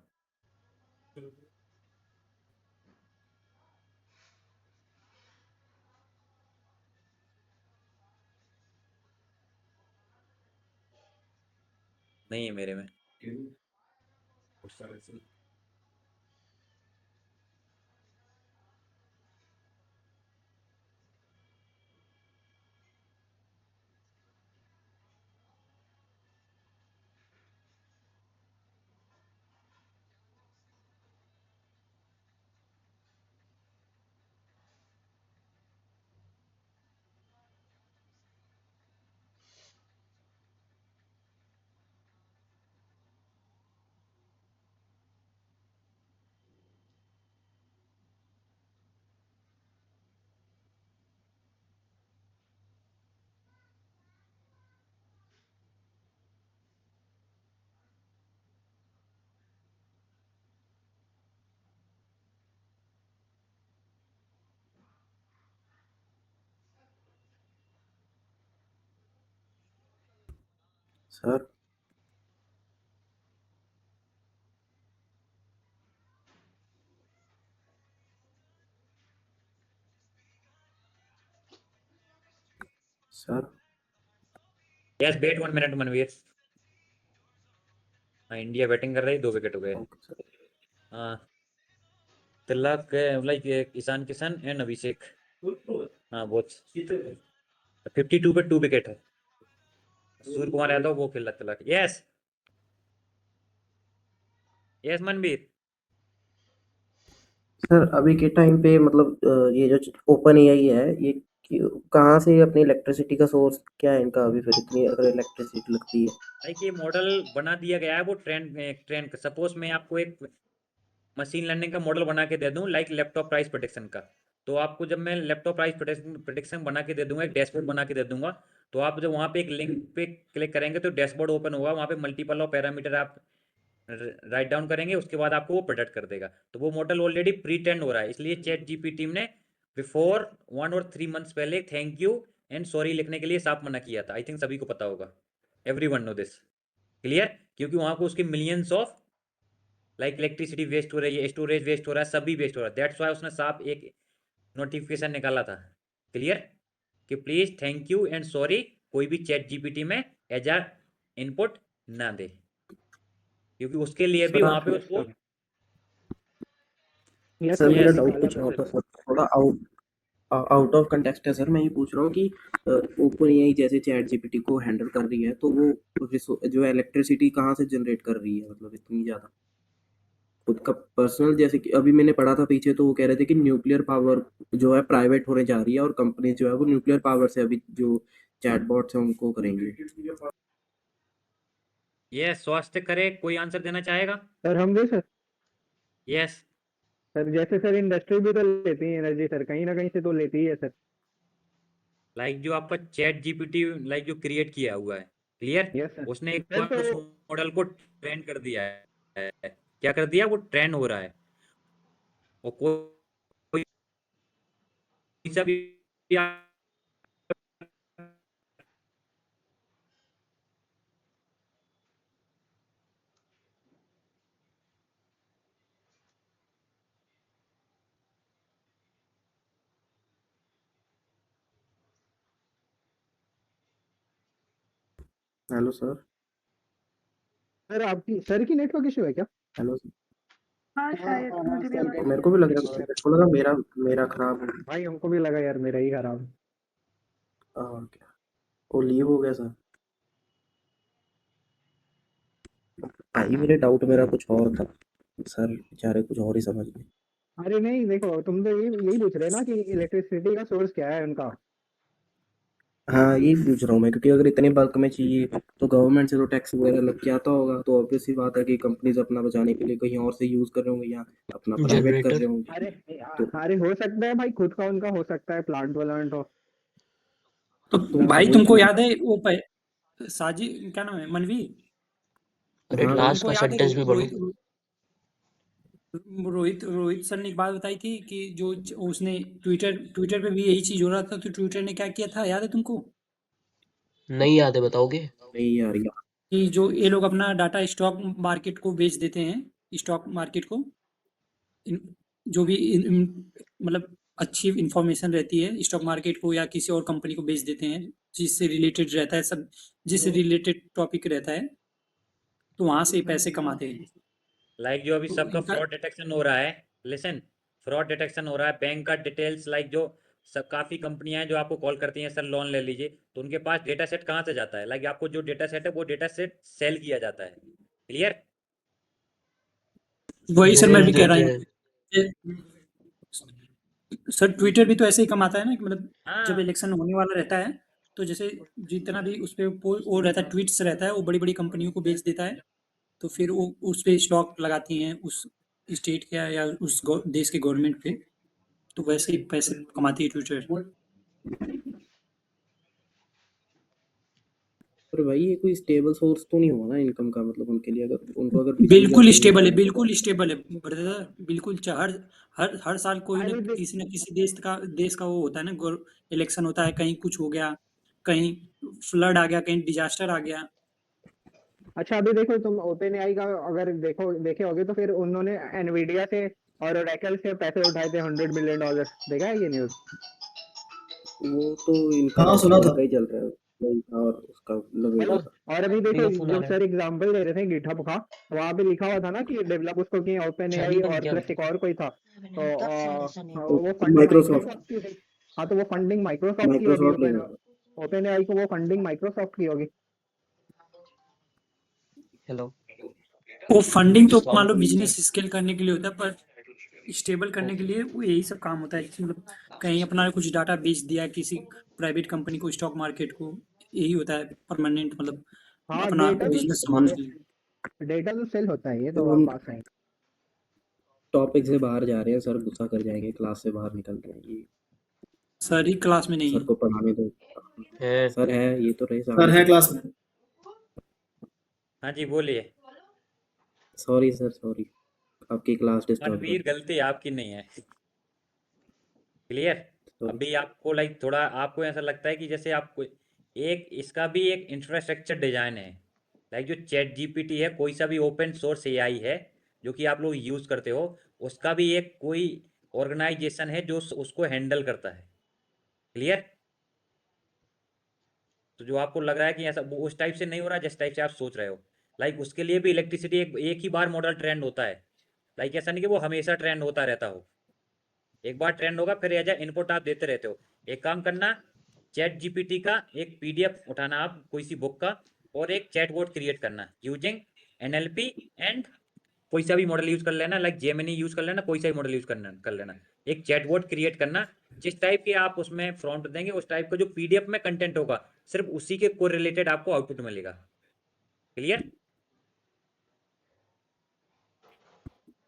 नहीं है मेरे में। Sir sir Yes, wait 1 minute, Manveer. हाँ, India batting कर रही, 2 wicket हो गए। हाँ, तिलक लाइक ईशान किशन एंड अभिषेक। हाँ, बहुत 52 पे 2 विकेट है। सूर्य कुमार यादव वो खेल रहा Tilak. Yes yes Manveer. Sir अभी के टाइम पे मतलब ये जो ओपन एआई है ये कहाँ से अपनी इलेक्ट्रिसिटी का सोर्स क्या है इनका, अभी फिर इतनी अगर इलेक्ट्रिसिटी लगती है? लाइक ये मॉडल बना दिया गया है, वो ट्रेन सपोज मैं आपको एक मशीन लर्निंग का मॉडल बना के दे दूं, लाइक लैपटॉप प्राइस प्रोडिक्शन का, तो आपको जब मैं लैपटॉप प्राइस प्रोडिक्शन बना के दे दूंगा, एक डैशबोर्ड बना के दे दूंगा, तो आप जब वहाँ पे एक लिंक पे क्लिक करेंगे तो डैशबोर्ड ओपन होगा, वहाँ पे मल्टीपल ऑफ पैरामीटर आप राइट डाउन करेंगे, उसके बाद आपको वो प्रोडक्ट कर देगा। तो वो मॉडल ऑलरेडी प्री ट्रेंड हो रहा है, इसलिए चैट जीपीटी ने बिफोर 1 और 3 मंथ्स पहले थैंक यू एंड सॉरी लिखने के लिए साफ मना किया था। आई थिंक सभी को पता होगा, एवरीवन नो दिस। क्लियर? क्योंकि वहाँ को उसकी millions of like electricity waste हो रही है, स्टोरेज वेस्ट हो रहा है, सभी वेस्ट हो रहा है, दैट्स वाई उसने साफ एक नोटिफिकेशन निकाला था। क्लियर? कि please thank you and sorry कोई भी चैट जीपीटी में एज अ इनपुट ना दे, क्योंकि उसके लिए भी सर वहां पे उसको यस सर मेरा Yes. डाउट कुछ और था सर, थोड़ा आउट ऑफ कंटेक्स्ट है सर। मैं ये पूछ रहा हूँ कि ओपन एआई जैसे चैट जीपीटी को हैंडल कर रही है, तो वो जो इलेक्ट्रिसिटी कहाँ से जनरेट कर रही है, मतलब इतनी ज़्यादा खुद का पर्सनल? जैसे कि अभी मैंने पढ़ा था पीछे, तो वो कह रहे थे कि न्यूक्लियर पावर जो है प्राइवेट होने जा रही है और कंपनी जो है वो न्यूक्लियर पावर से अभी जो चैटबॉट्स हैं उनको करेंगे। ये स्वास्थ्य करे, कोई आंसर देना चाहेगा? सर हम दे सर। यस। सर जैसे सर इंडस्ट्री भी तो लेती है एनर्जी सर, कहीं ना कहीं से तो लेती ही है सर। लाइक जो आपका चैट जीपीटी लाइक जो क्रिएट किया हुआ है, क्लियर, यस सर। उसने एक सर बार उस तो मॉडल को ट्रेन कर दिया है। क्या कर दिया? वो ट्रेन हो रहा है, और कोई सा भी हेलो सर। सर आपकी सर की नेटवर्क इशू है क्या? हेलो। हाँ शायद मुझे भी आवाज मेरे को भी लग रहा है, मेरे को लगा मेरा मेरा खराब है। भाई हमको भी लगा यार मेरा ही खराब है। क्या वो लीव हो गया सर? भाई मेरे डाउट मेरा कुछ और था सर, बेचारे कुछ और ही समझ गए। अरे नहीं देखो, तुम तो यही पूछ रहे ना कि इलेक्ट्रिसिटी का सोर्स क्या है उनका। हाँ यही पूछ रहा हूँ मैं, क्योंकि अगर इतने बल्क में चाहिए तो गवर्नमेंट से तो टैक्स वगैरह लग के आता होगा, तो ऑब्वियस सी बात है कि कंपनीज अपना बचाने के लिए कहीं और से यूज कर रहे होंगे या अपना प्राइवेट कर रहे होंगे। अरे तो अरे हो सकता है भाई, खुद का उनका हो सकता है, प्लांट वालांट हो। तो भाई वही तुमको चीज। याद है वो साजी क्या नाम है, मनवीर, हाँ तुमको याद है रोहित रोहित सर ने एक बात बताई थी कि जो उसने ट्विटर ट्विटर पे भी यही चीज हो रहा था, तो ट्विटर ने क्या किया था याद है तुमको? नहीं यार यार। कि जो ये लोग अपना डाटा स्टॉक मार्केट को बेच देते हैं, स्टॉक मार्केट को, जो भी मतलब अच्छी इंफॉर्मेशन रहती है स्टॉक मार्केट को या किसी और कंपनी को बेच देते हैं, जिससे रिलेटेड रहता है सब, जिससे रिलेटेड टॉपिक रहता है, तो वहां से पैसे कमाते हैं। लाइक जो अभी तो सबका इनका फ्रॉड डिटेक्शन हो रहा है, लिसन, फ्रॉड डिटेक्शन हो रहा है, बैंक का डिटेल्स, लाइक जो सब काफ़ी कंपनियां हैं जो आपको कॉल करती हैं, सर लोन ले लीजिए, तो उनके पास डेटा सेट कहाँ से जाता है, लाइक आपको जो डेटा सेट है वो डेटा सेट सेल किया जाता है। क्लियर? वही सर मैं भी कह रहा हूँ। सर ट्विटर भी तो ऐसे ही कमाता है ना, कि मतलब जब हाँ। इलेक्शन होने वाला रहता है, तो जैसे जितना भी उस पे वो रहता है, ट्वीट्स रहता है, वो बड़ी बड़ी कंपनियों को बेच देता है, तो फिर वो उस पे स्टॉक लगाती हैं उस स्टेट के या उस देश के गवर्नमेंट पे, तो वैसे ही पैसे कमाती है ट्विटर। पर भाई ये कोई स्टेबल सोर्स तो नहीं हुआ ना इनकम का, मतलब उनके लिए अगर उनको अगर बिजली का बिल्कुल फ्री स्टेबल है, मिल रहा बिल्कुल स्टेबल है ब्रदर, बिल्कुल हर हर हर साल कोई अरे न किसी देश का वो होता है ना, इलेक्शन होता है, कहीं कुछ हो गया, कहीं फ्लड आ गया, कहीं डिजास्टर आ गया। अच्छा अभी देखो, तुम ओपन एआई का अगर देखे होगे तो फिर उन्होंने एनवीडिया से और ओरेकल से पैसे उठाए थे $100 मिलियन। देखा है ये न्यूज? वो तो इनका हाँ सुना था। उनका ही चल रहा है वही था, और उसका मतलब वही एक तो। होता और अभी देखो, जो सर एग्जांपल दे रहे थे गिटहब का, वहां पे लिखा हुआ था ना कि डेवलप उसको किए ओपन एआई और प्लस एक और कोई था, तो है। वो फंडिंग माइक्रोसॉफ्ट। माइक्रोसॉफ्ट की थी। हाँ तो वो फंडिंग माइक्रोसॉफ्ट की होगी, माइक्रोसॉफ्ट ले ओपन रहा था। ओपन एआई को वो फंडिंग माइक्रोसॉफ्ट की होगी। वो फंडिंग तो मान लो बिजनेस स्केल करने के लिए होता है, पर स्टेबल करने के लिए वो यही सब काम होता है कि मतलब कहीं अपना कुछ डाटा बेच दिया किसी प्राइवेट कंपनी को, स्टॉक मार्केट को, यही होता है परमानेंट, मतलब हाँ अपना डेटा तो बिजनेस हम संभालने के लिए। डेटा तो सेल होता है, ये तो तो हम बात है। टॉपिक से बाहर जा रहे हैं सर, गुस्सा कर जाएंगे, क्लास से बाहर निकल जाएंगे। सर ही क्लास में नहीं सर है। को पढ़ाने दो। सर है, ये तो रहे सर सामने। है क्लास में। हाँ जी बोलिए। सॉरी सर, सॉरी, आपकी क्लास डिस्टर्ब कर मनवीर, दी। गलती आपकी नहीं है। क्लियर? सॉरी। अभी आपको लाइक थोड़ा आपको ऐसा लगता है कि जैसे आपको एक इसका भी एक इंफ्रास्ट्रक्चर डिजाइन है, लाइक जो चैट जीपीटी है, कोई सा भी ओपन सोर्स एआई है जो कि आप लोग यूज़ करते हो, उसका भी एक कोई ऑर्गेनाइजेशन है जो उसको हैंडल करता है। क्लियर? तो जो आपको लग रहा है कि ऐसा वो उस टाइप से नहीं हो रहा जिस टाइप से आप सोच रहे हो, लाइक उसके लिए भी इलेक्ट्रिसिटी एक ही बार मॉडल ट्रेंड होता है, लाइक ऐसा नहीं कि वो हमेशा ट्रेंड होता रहता हो, एक बार ट्रेंड होगा फिर एज ए इनपुट आप देते रहते हो। एक काम करना, चैट जीपीटी का एक पीडीएफ उठाना आप कोई सी बुक का, और एक चैट बोर्ड क्रिएट करना यूजिंग एनएलपी, एंड कोई सा भी मॉडल यूज कर लेना, लाइक जेमिनी यूज कर लेना, कोई सा भी मॉडल यूज कर लेना, एक चैट बोर्ड क्रिएट करना, जिस टाइप के आप उसमें प्रॉम्प्ट देंगे उस टाइप का जो पीडीएफ में कंटेंट होगा सिर्फ उसी के को रिलेटेड आपको आउटपुट मिलेगा। क्लियर?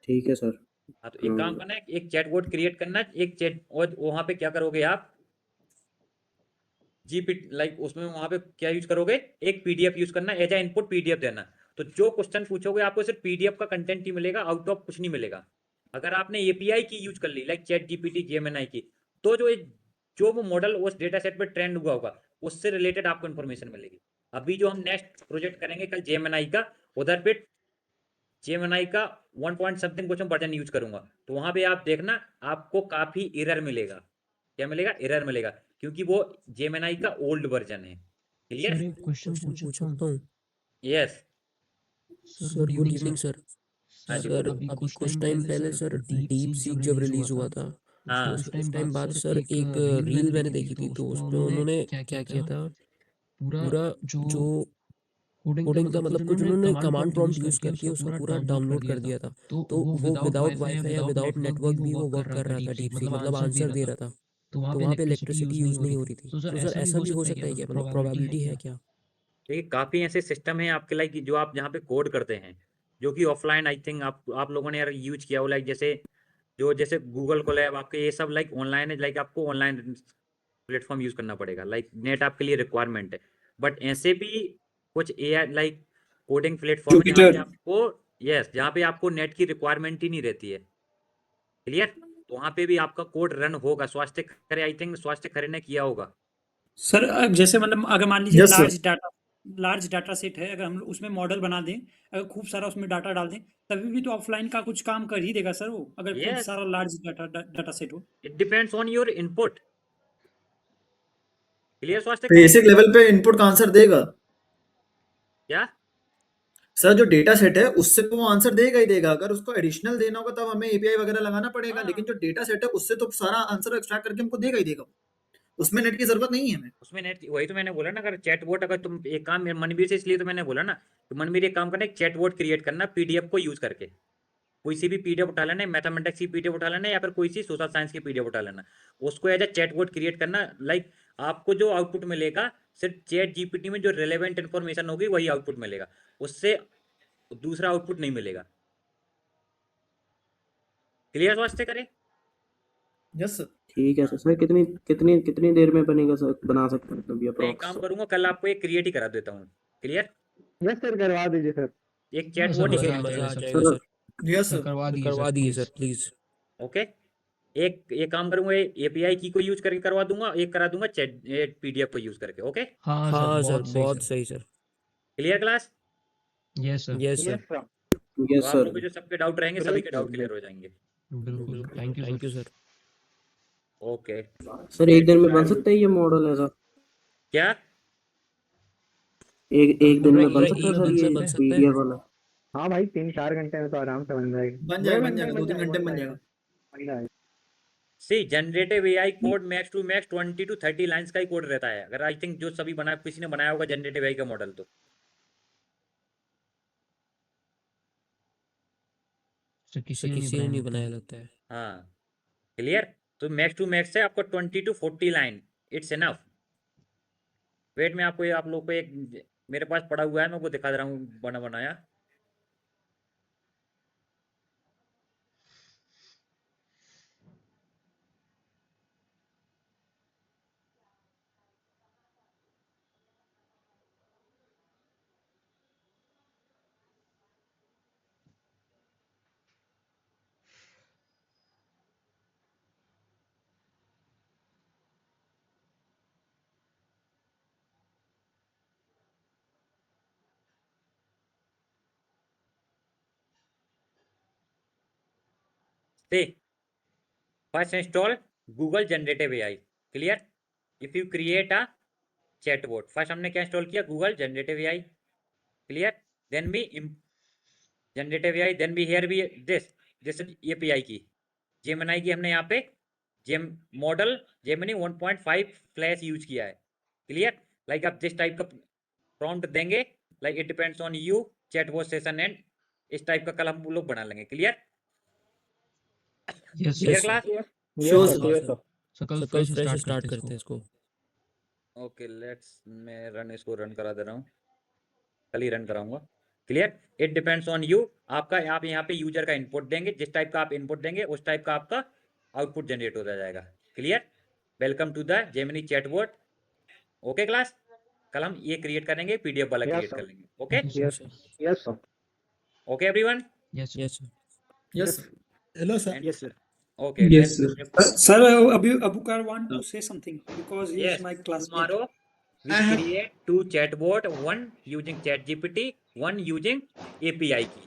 ठीक है सर। हाँ तो एक काम हाँ, करना है, एक चैट बोर्ड क्रिएट करना, एक चैट, और वहां पे क्या करोगे आप, जीपीटी लाइक उसमें वहां पे क्या यूज करोगे, एक पीडीएफ यूज करना, एज ए इनपुट पीडीएफ देना, तो जो क्वेश्चन पूछोगे आपको सिर्फ पीडीएफ का कंटेंट ही मिलेगा, आउट ऑफ कुछ नहीं मिलेगा। अगर आपने एपीआई की यूज कर ली लाइक चैट जीपीटी जेमिनी की, तो जो वो मॉडल उस डेटा सेट पर ट्रेंड हुआ होगा उससे रिलेटेड आपको इन्फॉर्मेशन मिलेगी। अभी जो हम नेक्स्ट प्रोजेक्ट करेंगे कल जेमिनी का, उधर पे जेमिनी का 1 पॉइंट समथिंग कुछ वर्जन यूज करूंगा, तो वहां पे आप देखना आपको काफी एरर मिलेगा। क्या मिलेगा? एरर मिलेगा, क्योंकि वो जेमिनी का ओल्ड वर्जन है। क्लियर? सर एक क्वेश्चन पूछ सकता हूँ? Yes. Sir good evening sir. हाँ जी, सर बोलो। अभी कुछ टाइम पहले सर डीप सीक जब रिलीज हुआ था, हाँ। कुछ टाइम बाद सर एक रील मैंने देखी थी, तो उसमें उन्होंने क्या किया था, पूरा जो कोडिंग था मतलब कुछ उन्होंने कमांड प्रॉम्प्ट यूज करके उसका पूरा डाउनलोड कर दिया था, तो वो विदाउट वाईफाई या विदाउट नेटवर्क भी वो वर्क कर रहा था डीप सीक, मतलब आंसर दे रहा था, तो वहाँ पे इलेक्ट्रिसिटी यूज नहीं हो रही थी। तो सर ऐसा भी हो सकता है क्या, मतलब प्रोबेबिलिटी है क्या? देखिए काफी ऐसे सिस्टम है आपके लाइक जो आप जहाँ पे कोड करते हैं, जो कि ऑफलाइन आई थिंक आप लोगों ने यार यूज किया हो, लाइक जैसे गूगल कोलैब आपके, ये सब लाइक ऑनलाइन है, लाइक आपको ऑनलाइन प्लेटफॉर्म यूज करना पड़ेगा, लाइक नेट आपके लिए रिक्वायरमेंट है। बट ऐसे भी कुछ एआई लाइक कोडिंग प्लेटफॉर्म जहाँ पे आपको जहाँ पे आपको नेट की रिक्वायरमेंट ही नहीं रहती है। क्लियर? तो वहाँ पे भी आपका कोड रन होगा। स्वास्थ्य खरे, आई थिंक स्वास्थ्य खरे ने किया होगा। सर जैसे मतलब अगर मान लीजिए Yes, sir. Large data set है, अगर हम उसमें मॉडल बना दें, अगर खूब सारा उसमें डाटा डाल दें, तभी भी तो ऑफलाइन का कुछ काम कर ही देगा सर वो, अगर खूब यस, सारा लार्ज डाटा सेट हो। It depends on your input. Clear स्वास्थ्य खरे? बेसिक लेवल पे इनपुट का आंसर देगा क्या? सर। जो डेटा सेट है उससे तो वो आंसर देगा ही देगा। अगर उसको एडिशनल देना होगा तब हमें एपीआई वगैरह लगाना पड़ेगा, हाँ। लेकिन जो डेटा सेट है उससे तो सारा आंसर एक्सट्रैक्ट करके हमको देगा ही देगा। उसमें नेट की जरूरत नहीं है हमें। उसमें नेट, वही तो मैंने बोला ना, अगर चैटबॉट, अगर तुम एक काम मनवीर से, इसलिए तो मैंने बोला ना, तो मनवीर एक काम करना, एक चैटबॉट क्रिएट करना पीडीएफ को यूज करके। कोई सी भी पीडीएफ उठा लेना, मैथमेटिक्स की पीडीएफ उठा लेना, या फिर कोई सी सोशल साइंस की पीडीएफ उठा लेना, उसको एज अ चैटबॉट क्रिएट करना। लाइक आपको जो आउटपुट मिलेगा, सिर्फ चैट जीपीटी में जो रिलेवेंट इन्फॉर्मेशन होगी वही आउटपुट मिलेगा, उससे दूसरा आउटपुट नहीं मिलेगा। क्लियर स्वास्थ्य करें? Yes sir. ठीक है सर। कितनी कितनी कितनी देर में बनेगा सर, बना सकते हैं अभी मैं एक अप्रॉक्स? काम करूंगा, कल आपको एक क्रिएट ही करा देता हूँ। क्लियर? यस सर, करवा दीजिए सर। एक चैटबॉट ही सर क्रिएट मजा आ करा। जाएगा सर सर, यस सर। करवा दीजिए सर प्लीज। ओके, एक काम करूंगा, एपीआई की को यूज करके करवा दूंगा, एक करा दूंगा चैट पीडीएफ को यूज करके। ओके, हाँ सर बहुत सही sir. Clear class? Yes sir. Yes sir. तो यस आप सर। लोग के जो सबके डाउट रहेंगे, सभी के डाउट क्लियर हो जाएंगे। बिल्कुल thank you sir. Okay. Sir एक दिन में बन सकता है ये मॉडल ऐसा? क्या? एक दिन में बन एक सकता है दिन सर में ये बन सकता है? पीडीएफ वाला? हाँ भाई, 3-4 घंटे में तो आराम से बन जाएगी। बन 2 जाएगा, घंटे में 2-3 घंटे में बन जाएगा। बन जाएगा। See generative AI code max to max 20 to 30 lines का ही कोड रहता है, अगर आई थिंक जो सभी बना, किसी ने बनाया होगा जनरेटिव एआई का मॉडल तो। सर किसी ने नहीं बनाया लगता है। हाँ, क्लियर? तो मैक्स टू मैक्स है आपको 20 to 40 line, it's enough. Wait में आपको आप लोग को एक मेरे पास पड़ा हुआ है, मैं वो दिखा दे रहा हूँ बनाया। See, first install Google Generative AI. Clear? If you create a chatbot, first हमने क्या इंस्टॉल किया? Google Generative AI. Clear? Then we Generative AI. Then we here we this API की Gemini की हमने यहाँ पे मॉडल Gemini 1.5 फ्लैश यूज किया है। क्लियर? लाइक आप जिस टाइप का प्रॉम्प्ट देंगे, like it depends on you, chatbot session and इस टाइप का कल हम लोग बना लेंगे। Clear? Clear class? Sure yes sir. Sir. Sir कल फ्रेश स्टार्ट करते हैं इसको। ओके, मैं इसको रन करा दे रहा हूँ, कल ही रन कराऊंगा। Clear? It depends on you, आप यहाँ पे यूजर का इनपुट देंगे, जिस टाइप का आप इनपुट देंगे उस टाइप का आपका आउटपुट जनरेट होता जाएगा। Clear? Welcome to the Gemini chatbot. Okay class, कल हम ये क्रिएट करेंगे, पीडीएफ वाला Yes, क्रिएट sir. कर लेंगे। Okay, yes sir. Okay everyone? Yes sir. Yes Hello, sir. Yes, sir. Okay. Yes, sir. Sir, Abukar want to say something because he Yes. is my classmate. Tomorrow we I have- create 2 chatbot, one using ChatGPT, one using API key.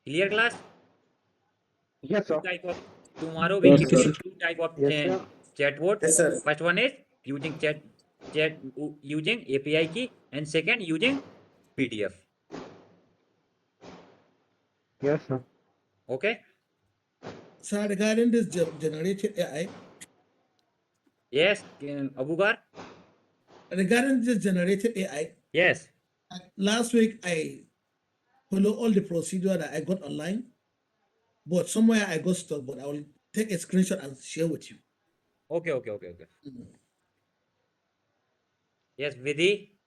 Clear class? Yes Two sir. type of tomorrow we Yes, create sir. 2 type of Yes, sir. chatbot. Yes, sir. First one is using chat using API key, and second using PDF. Yes, sir. Okay. So regarding this generated AI, Yes, Abugar. regarding this generated AI, Yes. last week I follow all the procedure that I got online, but somewhere I got stuck. But I will take a screenshot and share with you. Okay. Yes, Vidhi.